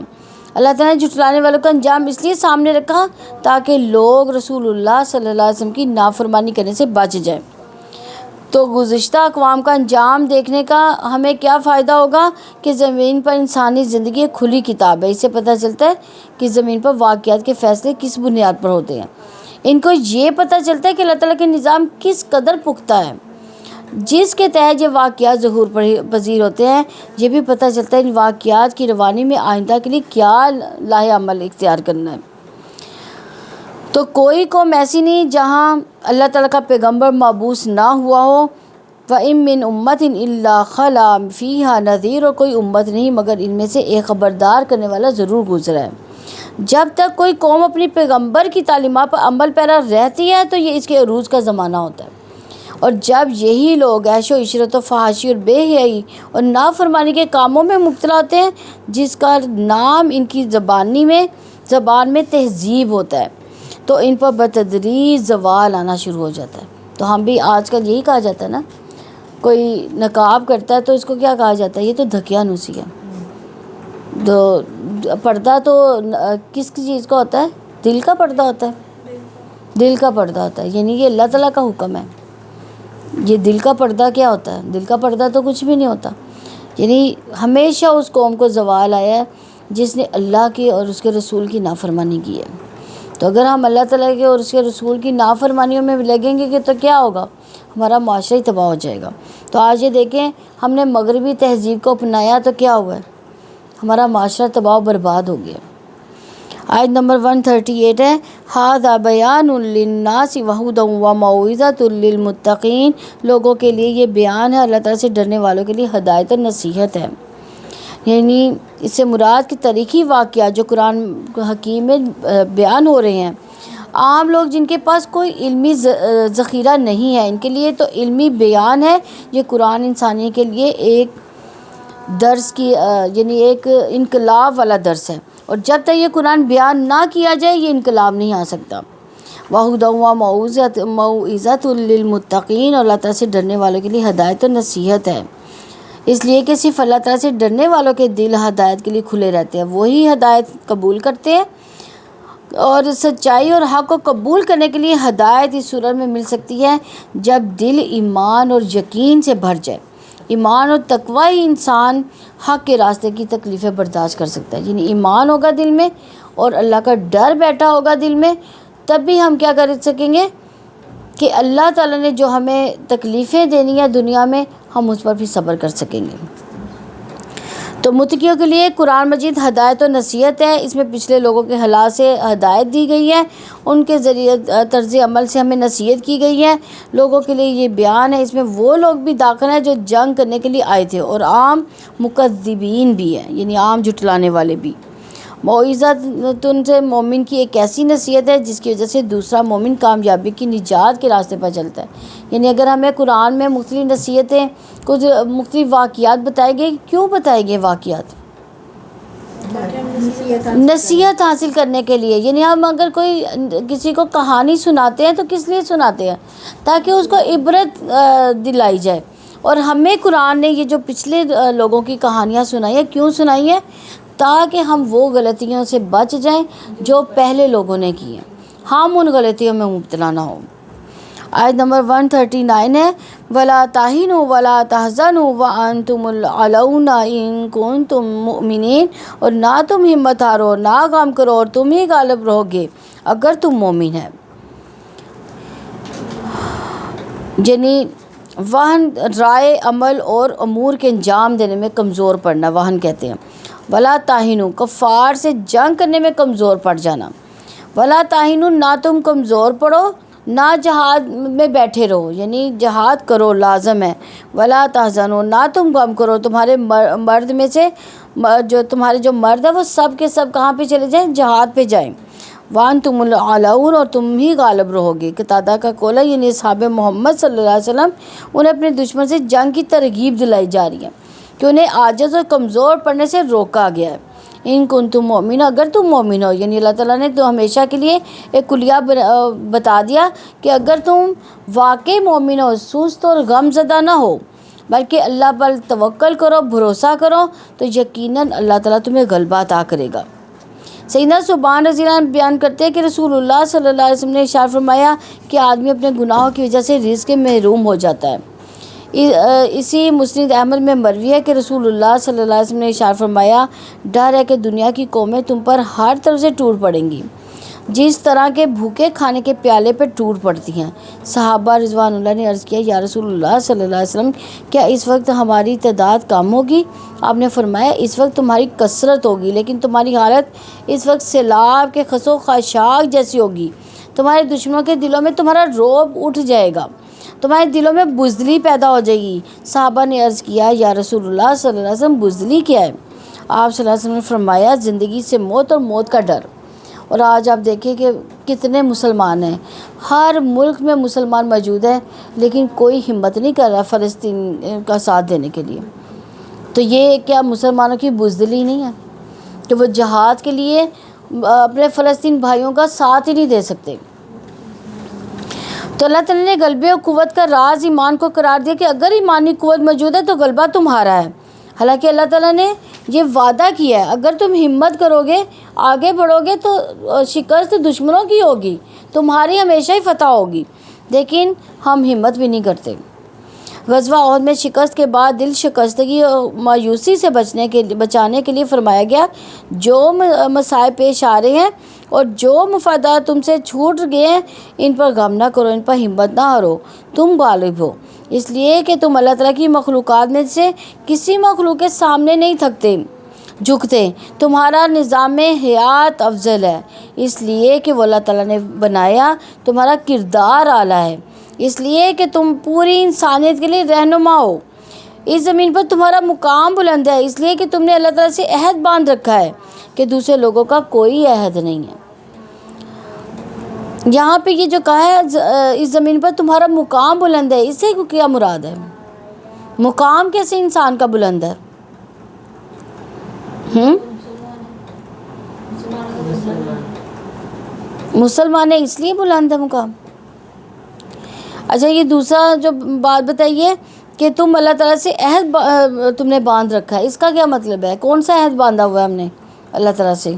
اللہ تعالیٰ نے جھٹلانے والوں کا انجام اس لیے سامنے رکھا تاکہ لوگ رسول اللہ صلی اللہ علیہ وسلم کی نافرمانی کرنے سے بچ جائیں. تو گزشتہ اقوام کا انجام دیکھنے کا ہمیں کیا فائدہ ہوگا کہ زمین پر انسانی زندگی ایک کھلی کتاب ہے. اس سے پتہ چلتا ہے کہ زمین پر واقعات کے فیصلے کس بنیاد پر ہوتے ہیں. ان کو یہ پتہ چلتا ہے کہ اللہ تعالیٰ کے نظام کس قدر پختہ ہے جس کے تحت یہ واقعات ظہور پذیر ہوتے ہیں. یہ بھی پتہ چلتا ہے ان واقعات کی روانی میں آئندہ کے لیے کیا لاہ عمل اختیار کرنا ہے. تو کوئی قوم ایسی نہیں جہاں اللہ تعالیٰ کا پیغمبر مبعوث نہ ہوا ہو. وَإِن مِّنْ أُمَّةٍ إِلَّا خَلَا فِيهَا نَذِيرٌ، اور کوئی امت نہیں مگر ان میں سے ایک خبردار کرنے والا ضرور گزرا ہے. جب تک کوئی قوم اپنی پیغمبر کی تعلیمات پر عمل پیرا رہتی ہے تو یہ اس کے عروج کا زمانہ ہوتا ہے. اور جب یہی لوگ عیش و عشرت و فحاشی اور بے حیائی اور نافرمانی کے کاموں میں مبتلا ہوتے ہیں جس کا نام ان کی زبان میں تہذیب ہوتا ہے، تو ان پر بتدریج زوال آنا شروع ہو جاتا ہے. تو ہم بھی آج کل یہی کہا جاتا ہے نا، کوئی نقاب کرتا ہے تو اس کو کیا کہا جاتا ہے؟ یہ تو دھکیانوسی ہے. تو پردہ تو کس چیز کا ہوتا ہے؟ دل کا پردہ ہوتا ہے. دل کا پردہ ہوتا ہے، یعنی یہ اللہ تعالیٰ کا حکم ہے. یہ دل کا پردہ کیا ہوتا ہے؟ دل کا پردہ تو کچھ بھی نہیں ہوتا. یعنی ہمیشہ اس قوم کو زوال آیا ہے جس نے اللہ کی اور اس کے رسول کی نافرمانی کی ہے. تو اگر ہم اللہ تعالیٰ کے اور اس کے رسول کی نافرمانیوں میں لگیں گے کہ تو کیا ہوگا؟ ہمارا معاشرہ ہی تباہ ہو جائے گا. تو آج یہ دیکھیں، ہم نے مغربی تہذیب کو اپنایا تو کیا ہوا ہے؟ ہمارا معاشرہ تباہ و برباد ہو گیا. آیت نمبر 138 ہے، ھذا بیان للناس وہدی وموعظۃ للمتقین، لوگوں کے لیے یہ بیان ہے، اللہ تعالیٰ سے ڈرنے والوں کے لیے ہدایت اور نصیحت ہے. یعنی اس سے مراد کی تاریخی واقعات جو قرآن حکیم میں بیان ہو رہے ہیں. عام لوگ جن کے پاس کوئی علمی ذخیرہ نہیں ہے ان کے لیے تو علمی بیان ہے. یہ قرآن انسانی کے لیے ایک درس کی یعنی ایک انقلاب والا درس ہے، اور جب تک یہ قرآن بیان نہ کیا جائے یہ انقلاب نہیں آ سکتا. وَہُدًى وَمَوْعِظَةٌ لِّلْمُتَّقِينَ، اور اللہ تعالیٰ سے ڈرنے والوں کے لیے ہدایت و نصیحت ہے. اس لیے کہ صرف اللہ تعالیٰ سے ڈرنے والوں کے دل ہدایت کے لیے کھلے رہتے ہیں، وہی ہدایت قبول کرتے ہیں. اور سچائی اور حق کو قبول کرنے کے لیے ہدایت اس صورت میں مل سکتی ہے جب دل ایمان اور یقین سے بھر جائے. ایمان اور تقوی ہی انسان حق کے راستے کی تکلیفیں برداشت کر سکتا ہے. یعنی ایمان ہوگا دل میں اور اللہ کا ڈر بیٹھا ہوگا دل میں، تب بھی ہم کیا کر سکیں گے کہ اللہ تعالیٰ نے جو ہمیں تکلیفیں دینی ہے دنیا میں ہم اس پر بھی صبر کر سکیں گے. تو متقیوں کے لیے قرآن مجید ہدایت و نصیحت ہے. اس میں پچھلے لوگوں کے حالات سے ہدایت دی گئی ہے، ان کے ذریعے طرز عمل سے ہمیں نصیحت کی گئی ہے. لوگوں کے لیے یہ بیان ہے، اس میں وہ لوگ بھی داخل ہیں جو جنگ کرنے کے لیے آئے تھے، اور عام مکذبین بھی ہیں، یعنی عام جھٹلانے والے بھی. موعظۃ سے مومن کی ایک ایسی نصیحت ہے جس کی وجہ سے دوسرا مومن کامیابی کی نجات کے راستے پر چلتا ہے. یعنی اگر ہمیں قرآن میں مختلف نصیحتیں، کچھ مختلف واقعات بتائے گئے، کیوں بتائے گئے واقعات؟ نصیحت حاصل کرنے کے لیے. یعنی ہم اگر کوئی کسی کو کہانی سناتے ہیں تو کس لیے سناتے ہیں؟ تاکہ اس کو عبرت دلائی جائے. اور ہمیں قرآن نے یہ جو پچھلے لوگوں کی کہانیاں سنائی ہیں کیوں سنائی ہیں؟ تاکہ ہم وہ غلطیوں سے بچ جائیں جو پہلے لوگوں نے کی ہیں، ہم ان غلطیوں میں مبتلا نہ ہوں. آیت نمبر 139 ہے، وَلَا تَهِنُوا وَلَا تَحْزَنُوا وَأَنْتُمُ الْأَعْلَوْنَ إِن كُنتُم مُؤْمِنِينَ، اور نہ تم ہمت ہارو، نہ غم کرو، اور تم ہی غالب رہو گے اگر تم مومن ہیں. یعنی وہن رائے عمل اور امور کے انجام دینے میں کمزور پڑنا وہن کہتے ہیں. ولا تاہنو، کفار سے جنگ کرنے میں کمزور پڑ جانا. ولا تاہنو، نہ تم کمزور پڑو، نہ جہاد میں بیٹھے رہو، یعنی جہاد کرو لازم ہے. ولا تحزنو، نہ تم غم کرو. تمہارے مرد میں سے تمہارے جو مرد ہیں وہ سب کے سب کہاں پہ چلے جائیں؟ جہاد پہ جائیں. وانتم الاعلون، اور تم ہی غالب رہو گے. قتادہ کا قول ہے، یعنی اصحاب محمد صلی اللہ علیہ وسلم انہیں اپنے دشمن سے جنگ کی ترغیب دلائی جا رہی ہے کہ انہیں عاجز اور کمزور پڑنے سے روکا گیا ہے۔ ان کنتم مومنون، اگر تم مومن ہو، یعنی اللہ تعالیٰ نے تو ہمیشہ کے لیے ایک کلیہ بتا دیا کہ اگر تم واقعی مومن ہو، سست اور غم زدہ نہ ہو، بلکہ اللہ پر توکل کرو، بھروسہ کرو، تو یقیناً اللہ تعالیٰ تمہیں غلبہ عطا کرے گا۔ سیدنا ثوبان رضی اللہ عنہ بیان کرتے ہیں کہ رسول اللہ صلی اللہ علیہ وسلم نے ارشاد فرمایا کہ آدمی اپنے گناہوں کی وجہ سے رزق کے محروم ہو جاتا ہے۔ اسی مسند احمد میں مروی ہے کہ رسول اللہ صلی اللہ علیہ وسلم نے ارشاد فرمایا، ڈر ہے کہ دنیا کی قومیں تم پر ہر طرف سے ٹوٹ پڑیں گی، جس طرح کے بھوکے کھانے کے پیالے پہ ٹوٹ پڑتی ہیں۔ صحابہ رضوان اللہ نے عرض کیا، یا رسول اللہ صلی اللہ علیہ وسلم، کیا اس وقت ہماری تعداد کم ہوگی؟ آپ نے فرمایا، اس وقت تمہاری کثرت ہوگی، لیکن تمہاری حالت اس وقت سیلاب کے خس و خاشاک جیسی ہوگی۔ تمہارے دشمنوں کے دلوں میں تمہارا رعب اٹھ جائے گا، تمہارے دلوں میں بزدلی پیدا ہو جائے گی۔ صحابہ نے عرض کیا، یا رسول اللہ صلی اللہ علیہ وسلم، بزدلی کیا ہے؟ آپ صلی اللہ علیہ وسلم نے فرمایا، زندگی سے موت اور موت کا ڈر۔ اور آج آپ دیکھیں کہ کتنے مسلمان ہیں، ہر ملک میں مسلمان موجود ہیں، لیکن کوئی ہمت نہیں کر رہا فلسطین کا ساتھ دینے کے لیے۔ تو یہ کیا مسلمانوں کی بزدلی نہیں ہے کہ وہ جہاد کے لیے اپنے فلسطین بھائیوں کا ساتھ ہی نہیں دے سکتے؟ تو اللہ تعالیٰ نے غلبے اور قوت کا راز ایمان کو قرار دیا کہ اگر ایمانی قوت موجود ہے تو غلبہ تمہارا ہے۔ حالانکہ اللہ تعالیٰ نے یہ وعدہ کیا ہے، اگر تم ہمت کرو گے، آگے بڑھو گے، تو شکست دشمنوں کی ہوگی، تمہاری ہمیشہ ہی فتح ہوگی، لیکن ہم ہمت بھی نہیں کرتے۔ غزوہ احد میں شکست کے بعد دل شکستگی اور مایوسی سے بچانے کے لیے فرمایا گیا، جو مصائب پیش آ رہے ہیں اور جو مفادات تم سے چھوٹ گئے ہیں، ان پر غم نہ کرو، ان پر ہمت نہ ہارو، تم غالب ہو، اس لیے کہ تم اللہ تعالیٰ کی مخلوقات میں سے کسی مخلوق کے سامنے نہیں جھکتے، تمہارا نظام حیات افضل ہے، اس لیے کہ وہ اللہ تعالیٰ نے بنایا، تمہارا کردار اعلیٰ ہے، اس لیے کہ تم پوری انسانیت کے لیے رہنما ہو، اس زمین پر تمہارا مقام بلند ہے، اس لیے کہ تم نے اللہ تعالیٰ سے عہد باندھ رکھا ہے کہ دوسرے لوگوں کا کوئی عہد نہیں ہے۔ یہاں پہ یہ جو کہا ہے اس زمین پر تمہارا مقام بلند ہے، اس سے کیا مراد ہے؟ مقام کیسے انسان کا بلند ہے؟ مسلمان اس لیے بلند ہے مقام۔ اچھا، یہ دوسرا جو بات بتائیے کہ تم اللہ تعالیٰ سے عہد تم نے باندھ رکھا ہے، اس کا کیا مطلب ہے؟ کون سا عہد باندھا ہوا ہے ہم نے اللہ تعالیٰ سے؟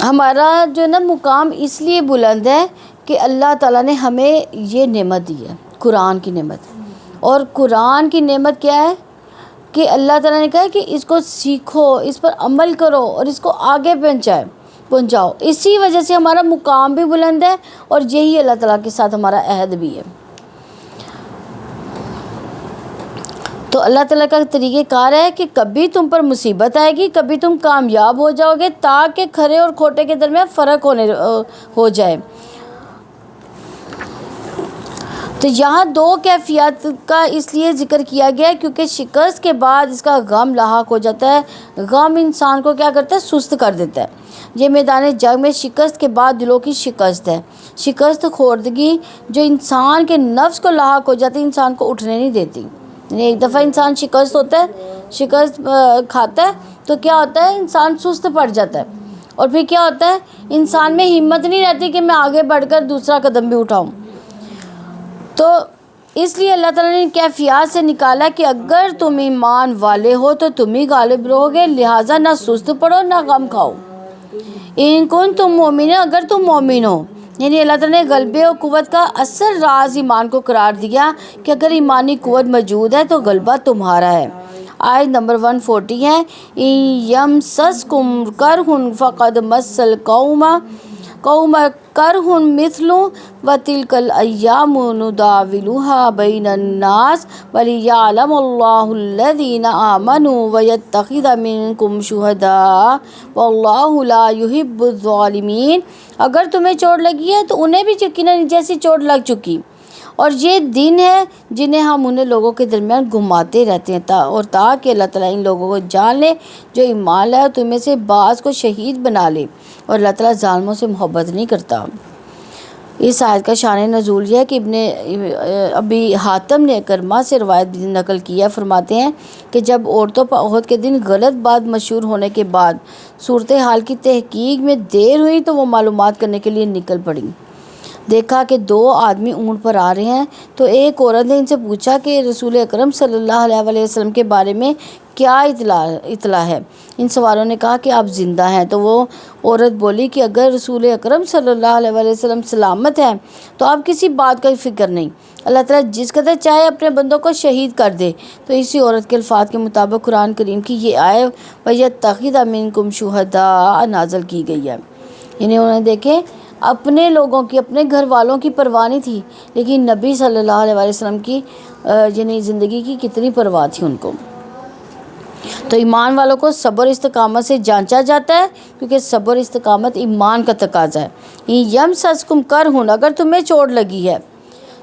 ہمارا جو نا مقام اس لیے بلند ہے کہ اللہ تعالیٰ نے ہمیں یہ نعمت دی ہے، قرآن کی نعمت۔ اور قرآن کی نعمت کیا ہے کہ اللہ تعالیٰ نے کہا کہ اس کو سیکھو، اس پر عمل کرو اور اس کو آگے پہنچاؤ۔ اسی وجہ سے ہمارا مقام بھی بلند ہے اور یہی اللہ تعالیٰ کے ساتھ ہمارا عہد بھی ہے۔ تو اللہ تعالیٰ کا طریقہ کار ہے کہ کبھی تم پر مصیبت آئے گی، کبھی تم کامیاب ہو جاؤ گے، تاکہ کھرے اور کھوٹے کے درمیان فرق ہو جائے۔ تو یہاں دو کیفیات کا اس لیے ذکر کیا گیا ہے کیونکہ شکست کے بعد اس کا غم لاحق ہو جاتا ہے۔ غم انسان کو کیا کرتا ہے؟ سست کر دیتا ہے۔ یہ میدان جنگ میں شکست کے بعد دلوں کی شکست ہے، شکست خوردگی جو انسان کے نفس کو لاحق ہو جاتی ہے، انسان کو اٹھنے نہیں دیتی۔ یعنی ایک دفعہ انسان شکست ہوتا ہے، شکست کھاتا ہے تو کیا ہوتا ہے؟ انسان سست پڑ جاتا ہے، اور پھر کیا ہوتا ہے؟ انسان میں ہمت نہیں رہتی کہ میں آگے بڑھ کر دوسرا قدم بھی اٹھاؤں۔ تو اس لیے اللہ تعالیٰ نے کیفیات سے نکالا کہ اگر تم ایمان والے ہو تو تم ہی غالب رہو گے، لہٰذا نہ سست پڑو نہ غم کھاؤ۔ ان کنتم مومنین، اگر تم مومن ہو، یعنی اللہ تعالیٰ نے غلبے اور قوت کا اصل راز ایمان کو قرار دیا کہ اگر ایمانی قوت موجود ہے تو غلبہ تمہارا ہے۔ آیت نمبر 140 ہے، یمسسکم کرہ فقد مس القوم کرہ مثل وتلک الایام نداولها بین الناس ولیعلم اللہ الذین آمنوا ویتخذ منکم شہداء واللہ لا یحب الظالمین۔ اگر تمہیں چوٹ لگی ہے تو انہیں بھی یقیناً جیسی چوٹ لگ چکی، اور یہ دن ہے جنہیں ہم انہیں لوگوں کے درمیان گھماتے رہتے ہیں، اور تاکہ اللہ تعالیٰ ان لوگوں کو جان لے جو ایمان لائے اور تم میں سے بعض کو شہید بنا لے، اور اللہ تعالیٰ ظالموں سے محبت نہیں کرتا۔ اس آیت کا شان نزول یہ ہے کہ ابی حاتم نے کرما سے روایت نقل کیا، فرماتے ہیں کہ جب عورتوں پر احد کے دن غلط بات مشہور ہونے کے بعد صورتحال کی تحقیق میں دیر ہوئی تو وہ معلومات کرنے کے لیے نکل پڑیں۔ دیکھا کہ 2 آدمی اونٹ پر آ رہے ہیں، تو ایک عورت نے ان سے پوچھا کہ رسول اکرم صلی اللہ علیہ وسلم کے بارے میں کیا اطلاع ہے؟ ان سواروں نے کہا کہ آپ زندہ ہیں۔ تو وہ عورت بولی کہ اگر رسول اکرم صلی اللہ علیہ وسلم سلامت ہیں تو آپ کسی بات کا فکر نہیں، اللہ تعالیٰ جس قدر چاہے اپنے بندوں کو شہید کر دے۔ تو اسی عورت کے الفاظ کے مطابق قرآن کریم کی یہ آیت وَيَتَّخِذَ مِنکُم شُہَداءَ نازل کی گئی ہے۔ یعنی انہوں نے دیکھے اپنے لوگوں کی، اپنے گھر والوں کی پرواہ نہیں تھی، لیکن نبی صلی اللہ علیہ وسلم کی یعنی زندگی کی کتنی پرواہ تھی ان کو۔ تو ایمان والوں کو صبر استقامت سے جانچا جاتا ہے، کیونکہ صبر استقامت ایمان کا تقاضا ہے۔ یمسسکم کرہن، اگر تمہیں چوٹ لگی ہے،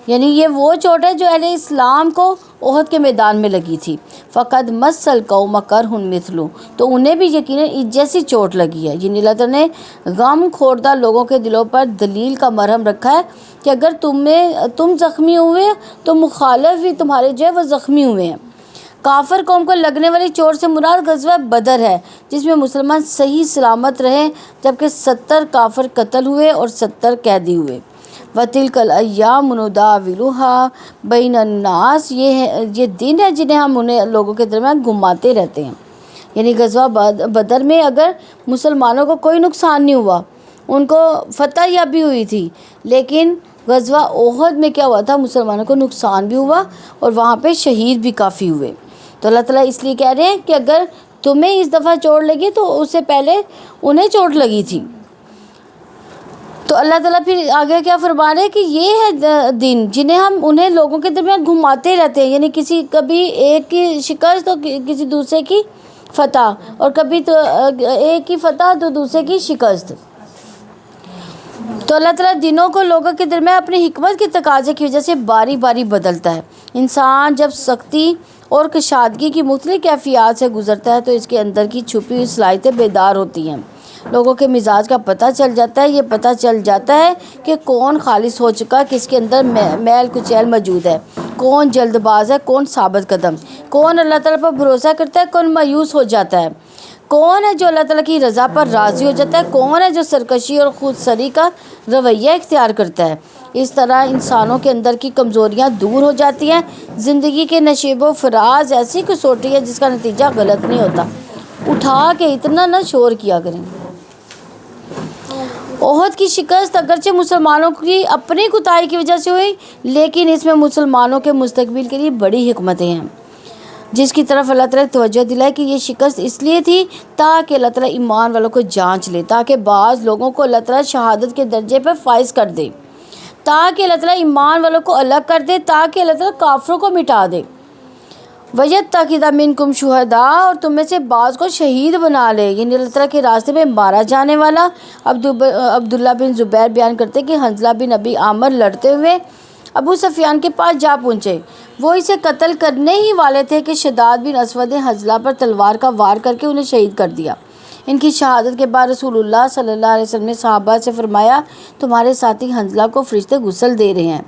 یعنی یہ وہ چوٹ ہے جو اہل اسلام کو احد کے میدان میں لگی تھی، فقد مس القوم کرہ مثلہ، تو انہیں بھی یقیناً اس جیسی چوٹ لگی ہے۔ یعنی اللہ تعالیٰ نے غم خوردہ لوگوں کے دلوں پر دلیل کا مرہم رکھا ہے کہ اگر تم زخمی ہوئے تو مخالف بھی تمہارے جو ہے وہ زخمی ہوئے ہیں۔ کافر قوم کو لگنے والی چوٹ سے مراد غزوہ بدر ہے، جس میں مسلمان صحیح سلامت رہے، جبکہ 70 کافر قتل ہوئے اور 70 قیدی ہوئے۔ وَتِلْكَ الْأَيَّامُ نُدَاوِلُهَا بَيْنَ النَّاسِ، یہ دن ہے جنہیں ہم انہیں لوگوں کے درمیان گھماتے رہتے ہیں۔ یعنی غزوہ بدر میں اگر مسلمانوں کو کوئی نقصان نہیں ہوا، ان کو فتح یابی ہوئی تھی، لیکن غزوہ احد میں کیا ہوا تھا؟ مسلمانوں کو نقصان بھی ہوا اور وہاں پہ شہید بھی کافی ہوئے۔ تو اللہ تعالیٰ اس لیے کہہ رہے ہیں کہ اگر تمہیں اس دفعہ چوٹ لگی تو اس سے پہلے انہیں چوٹ لگی تھی۔ تو اللہ تعالیٰ پھر آگے کیا فرما رہے ہیں کہ یہ ہے دن جنہیں ہم انہیں لوگوں کے درمیان گھماتے رہتے ہیں، یعنی کبھی ایک کی شکست تو کسی دوسرے کی فتح، اور کبھی تو ایک کی فتح تو دوسرے کی شکست۔ تو اللہ تعالیٰ دنوں کو لوگوں کے درمیان اپنی حکمت کے تقاضے کی وجہ سے باری باری بدلتا ہے۔ انسان جب سختی اور کشادگی کی مختلف کیفیات سے گزرتا ہے تو اس کے اندر کی چھپی ہوئی صلاحیتیں بیدار ہوتی ہیں۔ لوگوں کے مزاج کا پتہ چل جاتا ہے، یہ پتہ چل جاتا ہے کہ کون خالص ہو چکا، کس کے اندر میل کچیل موجود ہے، کون جلد باز ہے، کون ثابت قدم، کون اللہ تعالیٰ پر بھروسہ کرتا ہے، کون مایوس ہو جاتا ہے، کون ہے جو اللہ تعالیٰ کی رضا پر راضی ہو جاتا ہے، کون ہے جو سرکشی اور خود سری کا رویہ اختیار کرتا ہے۔ اس طرح انسانوں کے اندر کی کمزوریاں دور ہو جاتی ہیں۔ زندگی کے نشیب و فراز ایسی کسوٹی ہے جس کا نتیجہ غلط نہیں ہوتا۔ اٹھا کے اتنا نہ شور کیا کریں۔ احد کی شکست اگرچہ مسلمانوں کی اپنی کوتاہی کی وجہ سے ہوئی، لیکن اس میں مسلمانوں کے مستقبل کے لیے بڑی حکمتیں ہیں، جس کی طرف اللہ تعالیٰ توجہ دلائے کہ یہ شکست اس لیے تھی تاکہ اللہ تعالیٰ ایمان والوں کو جانچ لے، تاکہ بعض لوگوں کو اللہ تعالیٰ شہادت کے درجے پر فائز کر دے، تاکہ اللہ تعالیٰ ایمان والوں کو الگ کر دے، تاکہ اللہ تعالیٰ کافروں کو مٹا دے۔ وَيَتَّخِذَ مِنکُم شُہَدَاءَ، اور تم میں سے بعض کو شہید بنا لے، یعنی اللہ تعالیٰ کے راستے میں مارا جانے والا۔ عبداللہ بن زبیر بیان کرتے کہ حنظلہ بن ابی عامر لڑتے ہوئے ابو سفیان کے پاس جا پہنچے۔ وہ اسے قتل کرنے ہی والے تھے کہ شداد بن اسود نے حنظلہ پر تلوار کا وار کر کے انہیں شہید کر دیا۔ ان کی شہادت کے بعد رسول اللہ صلی اللہ علیہ وسلم نے صحابہ سے فرمایا، تمہارے ساتھی حنظلہ کو فرشتے غسل دے رہے ہیں۔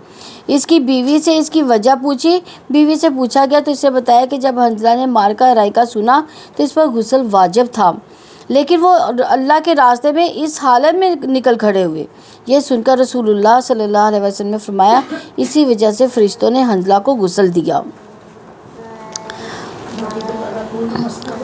اس کی بیوی سے اس کی وجہ پوچھی، بیوی سے پوچھا گیا تو اسے بتایا کہ جب حنظلہ نے مارکہ رائکہ سنا تو اس پر غسل واجب تھا، لیکن وہ اللہ کے راستے میں اس حالت میں نکل کھڑے ہوئے۔ یہ سن کر رسول اللہ صلی اللہ علیہ وسلم نے فرمایا، اسی وجہ سے فرشتوں نے حنظلہ کو غسل دیا۔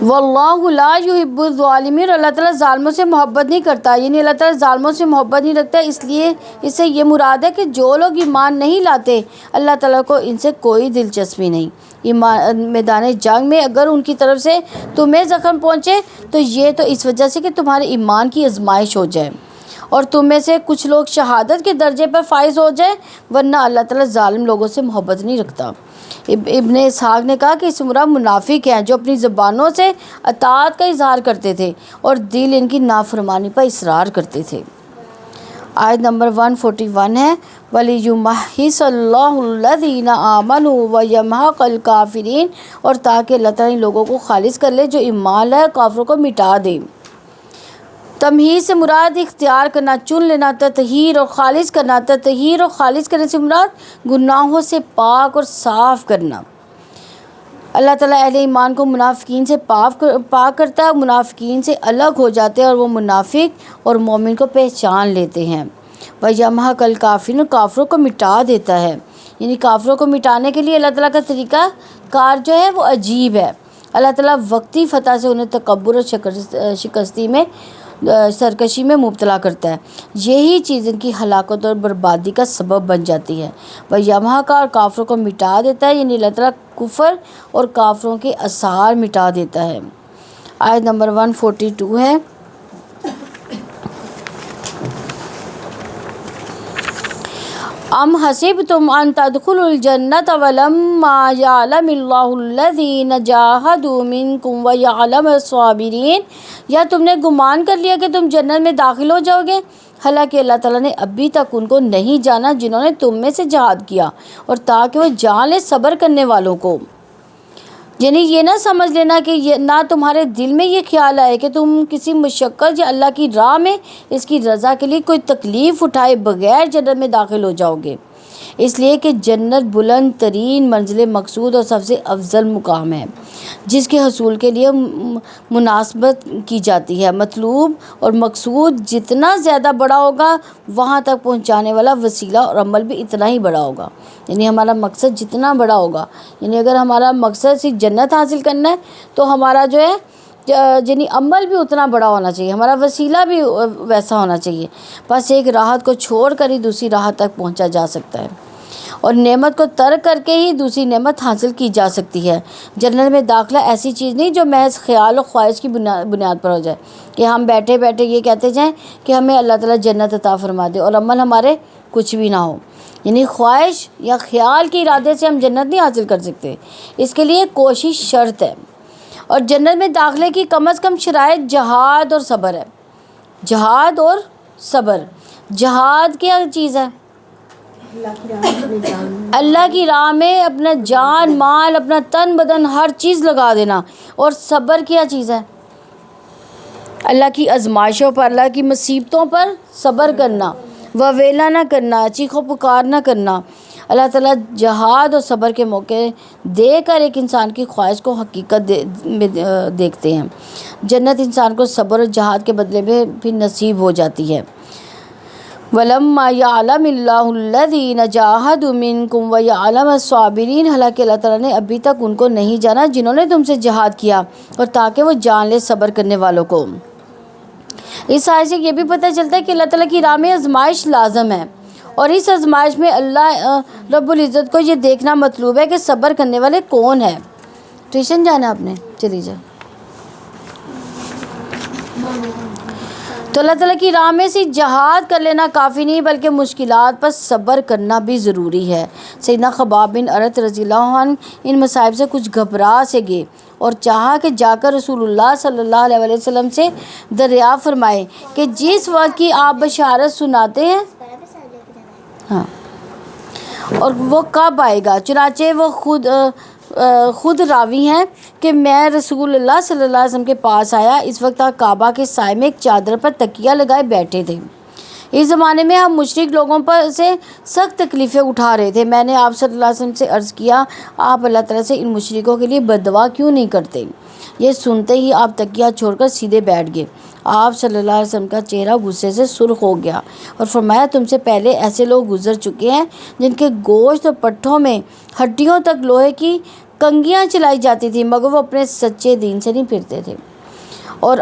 واللہ لا یحب الظالمین، اور اللہ تعالیٰ ظالموں سے محبت نہیں کرتا، یعنی اللہ تعالیٰ ظالموں سے محبت نہیں رکھتا، اس لیے اس سے یہ مراد ہے کہ جو لوگ ایمان نہیں لاتے اللہ تعالیٰ کو ان سے کوئی دلچسپی نہیں۔ میدان جنگ میں اگر ان کی طرف سے تمہیں زخم پہنچے تو یہ تو اس وجہ سے کہ تمہارے ایمان کی آزمائش ہو جائے اور تم میں سے کچھ لوگ شہادت کے درجے پر فائز ہو جائے، ورنہ اللہ تعالیٰ ظالم لوگوں سے محبت نہیں رکھتا۔ ابن اسحاق نے کہا کہ اس مراد منافق ہیں جو اپنی زبانوں سے اطاعت کا اظہار کرتے تھے اور دل ان کی نافرمانی پر اصرار کرتے تھے۔ آیت نمبر 141 ہے، وَلِيُمَحِّصَ اللَّهُ الَّذِينَ آمَنُوا وَيَمْحَقَ الْكَافِرِينَ، اور تاکہ اللہ تعالیٰ ان لوگوں کو خالص کر لے جو ایمان لائے، کافروں کو مٹا دے۔ تمہید سے مراد اختیار کرنا، چن لینا، تطہیر اور خالص کرنا۔ تطہیر اور خالص کرنے سے مراد گناہوں سے پاک اور صاف کرنا۔ اللہ تعالیٰ اہل ایمان کو منافقین سے پاک کرتا ہے، منافقین سے الگ ہو جاتے ہیں اور وہ منافق اور مومن کو پہچان لیتے ہیں۔ وَيَمْحَقُ الْكَافِرِينَ، کافروں کو مٹا دیتا ہے، یعنی کافروں کو مٹانے کے لیے اللہ تعالیٰ کا طریقہ کار جو ہے وہ عجیب ہے۔ اللہ تعالیٰ وقتی فتح سے انہیں تکبر اور شکستی میں سرکشی میں مبتلا کرتا ہے، یہی چیز ان کی ہلاکت اور بربادی کا سبب بن جاتی ہے۔ وَيَمْحَقُ، اور کافروں کو مٹا دیتا ہے، یعنی اللہ تعالیٰ کفر اور کافروں کے آثار مٹا دیتا ہے۔ آیت نمبر 142 ہے، ام حسبتم ان تدخلوا الجنة ولما يعلم الله الذين جاهدوا منكم ويعلم الصابرين، یا تم نے گمان کر لیا کہ تم جنت میں داخل ہو جاؤ گے، حالانکہ اللہ تعالیٰ نے ابھی تک ان کو نہیں جانا جنہوں نے تم میں سے جہاد کیا، اور تاکہ وہ جان لے صبر کرنے والوں کو۔ یعنی یہ نہ سمجھ لینا کہ نہ تمہارے دل میں یہ خیال آئے کہ تم کسی مشقت یا اللہ کی راہ میں اس کی رضا کے لیے کوئی تکلیف اٹھائے بغیر جنت میں داخل ہو جاؤ گے، اس لیے کہ جنت بلند ترین منزل مقصود اور سب سے افضل مقام ہے جس کے حصول کے لیے مناسبت کی جاتی ہے۔ مطلوب اور مقصود جتنا زیادہ بڑا ہوگا وہاں تک پہنچانے والا وسیلہ اور عمل بھی اتنا ہی بڑا ہوگا، یعنی ہمارا مقصد جتنا بڑا ہوگا، یعنی اگر ہمارا مقصد صرف جنت حاصل کرنا ہے تو ہمارا جو ہے یعنی عمل بھی اتنا بڑا ہونا چاہیے، ہمارا وسیلہ بھی ویسا ہونا چاہیے، بس ایک راحت کو چھوڑ کر ہی دوسری راحت تک پہنچا جا سکتا ہے، اور نعمت کو ترک کر کے ہی دوسری نعمت حاصل کی جا سکتی ہے۔ جنت میں داخلہ ایسی چیز نہیں جو محض خیال و خواہش کی بنیاد پر ہو جائے کہ ہم بیٹھے بیٹھے یہ کہتے جائیں کہ ہمیں اللہ تعالیٰ جنت عطا فرما دے اور عمل ہمارے کچھ بھی نہ ہو، یعنی خواہش یا خیال کے ارادے سے ہم جنت نہیں حاصل کر سکتے، اس کے لیے کوشش شرط ہے۔ اور جنت میں داخلے کی کم از کم شرائط جہاد اور صبر ہے۔ جہاد اور صبر، جہاد کیا چیز ہے؟ اللہ کی راہ میں اپنا جان مال، اپنا تن بدن ہر چیز لگا دینا، اور صبر کیا چیز ہے؟ اللہ کی آزمائشوں پر، اللہ کی مصیبتوں پر صبر کرنا، وویلا نہ کرنا، چیخ و پکار نہ کرنا۔ اللہ تعالیٰ جہاد اور صبر کے موقع دے کر ایک انسان کی خواہش کو حقیقت میں دیکھتے ہیں۔ جنت انسان کو صبر اور جہاد کے بدلے میں بھی نصیب ہو جاتی ہے۔ وَلَمَّا يَعْلَمِ اللَّهُ الَّذِينَ جَاهَدُوا مِنكُمْ وَيَعْلَمَ الصَّابِرِينَ، حالانکہ اللہ تعالیٰ نے ابھی تک ان کو نہیں جانا جنہوں نے تم سے جہاد کیا، اور تاکہ وہ جان لے صبر کرنے والوں کو۔ اس آیت سے یہ بھی پتہ چلتا ہے کہ اللہ تعالیٰ کی راہ میں آزمائش لازم ہے، اور اس آزمائش میں اللہ رب العزت کو یہ دیکھنا مطلوب ہے کہ صبر کرنے والے کون ہیں۔ ٹیوشن جانا آپ نے؟ چلی جائے۔ تو اللہ تعالیٰ کی راہ میں سے جہاد کر لینا کافی نہیں، بلکہ مشکلات پر صبر کرنا بھی ضروری ہے۔ سیدنا خباب بن ارت رضی اللہ عنہ ان مصائب سے کچھ گھبرا سے گئے اور چاہا کہ جا کر رسول اللہ صلی اللہ علیہ وسلم سے دریافت فرمائے کہ جس وقت کی آپ بشارت سناتے ہیں ہاں اور وہ کب آئے گا۔ چنانچہ وہ خود راوی ہیں کہ میں رسول اللہ صلی اللہ علیہ وسلم کے پاس آیا، اس وقت آپ کعبہ کے سائے میں ایک چادر پر تکیہ لگائے بیٹھے تھے۔ اس زمانے میں ہم مشرک لوگوں پر سے سخت تکلیفیں اٹھا رہے تھے۔ میں نے آپ صلی اللہ علیہ وسلم سے عرض کیا، آپ اللہ تعالیٰ سے ان مشرکوں کے لیے بد دعا کیوں نہیں کرتے؟ یہ سنتے ہی آپ تکیہ چھوڑ کر سیدھے بیٹھ گئے۔ آپ صلی اللہ علیہ وسلم کا چہرہ غصے سے سرخ ہو گیا اور فرمایا، تم سے پہلے ایسے لوگ گزر چکے ہیں جن کے گوشت اور پٹھوں میں ہڈیوں تک لوہے کی کنگیاں چلائی جاتی تھیں، مگر وہ اپنے سچے دین سے نہیں پھرتے تھے، اور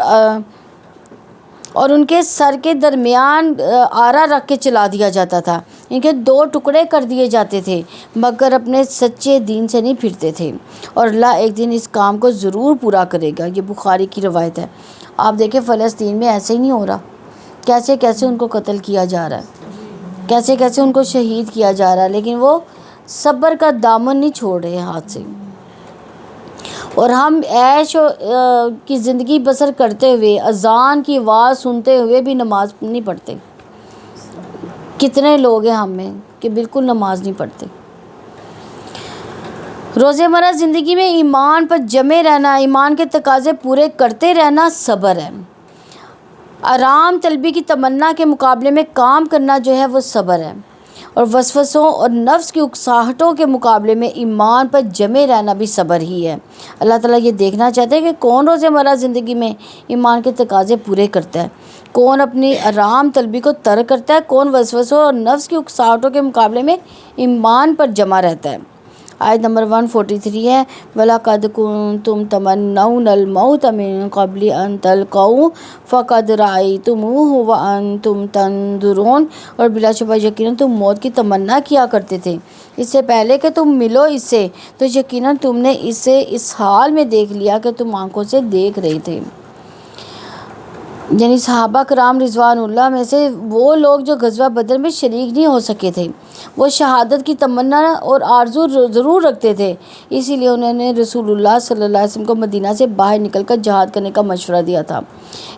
ان کے سر کے درمیان آرا رکھ کے چلا دیا جاتا تھا، ان کے 2 ٹکڑے کر دیے جاتے تھے، مگر اپنے سچے دین سے نہیں پھرتے تھے، اور اللہ ایک دن اس کام کو ضرور پورا کرے گا۔ یہ بخاری کی روایت ہے۔ آپ دیکھیں فلسطین میں ایسے ہی نہیں ہو رہا، کیسے کیسے ان کو قتل کیا جا رہا ہے، کیسے کیسے ان کو شہید کیا جا رہا ہے، لیکن وہ صبر کا دامن نہیں چھوڑ رہے ہاتھ سے، اور ہم عیش کی زندگی بسر کرتے ہوئے اذان کی آواز سنتے ہوئے بھی نماز نہیں پڑھتے۔ کتنے لوگ ہیں ہم میں کہ بالکل نماز نہیں پڑھتے۔ روزمرہ زندگی میں ایمان پر جمے رہنا، ایمان کے تقاضے پورے کرتے رہنا صبر ہے۔ آرام طلبی کی تمنا کے مقابلے میں کام کرنا جو ہے وہ صبر ہے، اور وسوسوں اور نفس کی اکساہٹوں کے مقابلے میں ایمان پر جمے رہنا بھی صبر ہی ہے۔ اللہ تعالیٰ یہ دیکھنا چاہتے ہیں کہ کون روزمرہ زندگی میں ایمان کے تقاضے پورے کرتا ہے، کون اپنی آرام طلبی کو ترک کرتا ہے، کون وسوسوں اور نفس کی اکساہٹوں کے مقابلے میں ایمان پر جمع رہتا ہے۔ آیت نمبر 143 ہے، وَلَقَدْ كُنْتُمْ تَمَنَّوْنَ الْمَوْتَ مِنْ قَبْلِ أَنْ تَلْقَوْهُ فَقَدْ رَأَيْتُمُوهُ وَأَنْتُمْ تَنْظُرُونَ، اور بلا شبہ یقیناً تم موت کی تمنا کیا کرتے تھے اس سے پہلے کہ تم ملو اس سے، تو یقیناً تم نے اسے اس حال میں دیکھ لیا کہ تم آنکھوں سے دیکھ رہے تھے۔ یعنی صحابہ کرام رضوان اللہ میں سے وہ لوگ جو غزوہ بدر میں شریک نہیں ہو سکے تھے، وہ شہادت کی تمنا اور آرزو ضرور رکھتے تھے، اسی لیے انہوں نے رسول اللہ صلی اللہ علیہ وسلم کو مدینہ سے باہر نکل کر جہاد کرنے کا مشورہ دیا تھا۔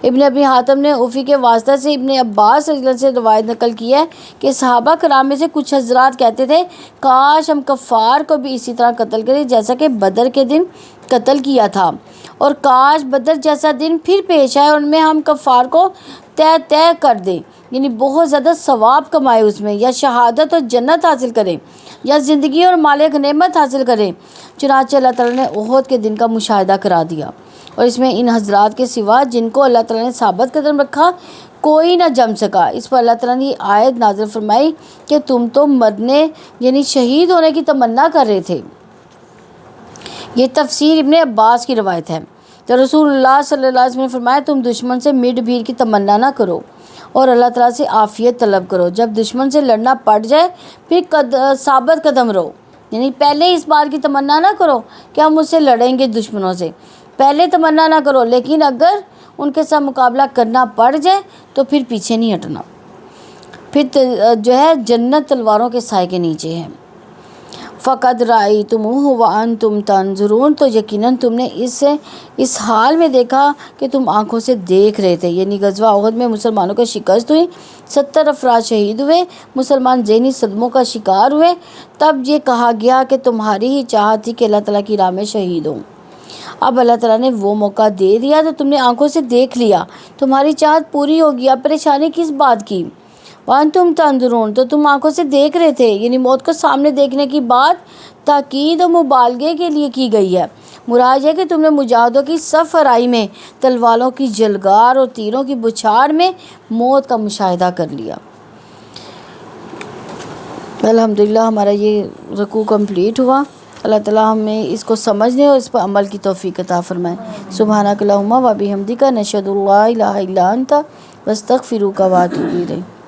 ابن ابی حاتم نے اوفی کے واسطہ سے ابن عباس رضی اللہ عنہ سے روایت نقل کی ہے کہ صحابہ کرام میں سے کچھ حضرات کہتے تھے، کاش ہم کفار کو بھی اسی طرح قتل کریں جیسا کہ بدر کے دن قتل کیا تھا، اور کاش بدر جیسا دن پھر پیش آئے، ان میں ہم کفار کو طے کر دیں، یعنی بہت زیادہ ثواب کمائے اس میں، یا شہادت اور جنت حاصل کریں، یا زندگی اور مال غنیمت حاصل کریں۔ چنانچہ اللہ تعالیٰ نے احد کے دن کا مشاہدہ کرا دیا، اور اس میں ان حضرات کے سوا جن کو اللہ تعالیٰ نے ثابت قدم رکھا کوئی نہ جم سکا۔ اس پر اللہ تعالیٰ نے یہ آیت نازل فرمائی کہ تم تو مرنے یعنی شہید ہونے کی تمنا کر رہے تھے۔ یہ تفسیر ابن عباس کی روایت ہے۔ تو رسول اللہ صلی اللہ علیہ وسلم نے فرمایا، تم دشمن سے مڈ بھیڑ کی تمنا نہ کرو اور اللہ تعالیٰ سے عافیت طلب کرو۔ جب دشمن سے لڑنا پڑ جائے پھر ثابت قدم رہو، یعنی پہلے اس بات کی تمنا نہ کرو کہ ہم اس سے لڑیں گے، دشمنوں سے پہلے تمنا نہ کرو، لیکن اگر ان کے ساتھ مقابلہ کرنا پڑ جائے تو پھر پیچھے نہیں ہٹنا، پھر جو ہے جنت تلواروں کے سائے کے نیچے ہے۔ فَقَدْ رَأَيْتُمُوهُ وَأَنْتُمْ تَنْظُرُونَ، تو یقیناً تم نے اس حال میں دیکھا کہ تم آنکھوں سے دیکھ رہے تھے۔ یعنی غزوہ احد میں مسلمانوں کو شکست ہوئی، 70 افراد شہید ہوئے، مسلمان ذہنی صدموں کا شکار ہوئے، تب یہ کہا گیا کہ تمہاری ہی چاہت تھی کہ اللہ تعالیٰ کی راہ میں شہید ہوں۔ اب اللہ تعالیٰ نے وہ موقع دے دیا تو تم نے آنکھوں سے دیکھ لیا، تمہاری چاہت پوری ہوگی، اب پریشانی کس بات کی؟ وَأَنْتُمْ تَنْظُرُونَ، تو تم آنکھوں سے دیکھ رہے تھے، یعنی موت کو سامنے دیکھنے کی بات تاکید و مبالغے کے لیے کی گئی ہے۔ مراد ہے کہ تم نے مجاہدوں کی صف آرائی میں تلواروں کی جلگار اور تیروں کی بچھاڑ میں موت کا مشاہدہ کر لیا۔ الحمدللہ ہمارا یہ رکوع کمپلیٹ ہوا۔ اللہ تعالیٰ ہمیں اس کو سمجھنے اور اس پر عمل کی توفیق عطا فرمائے۔ سبحانک اللہم و بحمدک، نشہد ان لا الہ الا انت، نستغفرک و نتوب الیک۔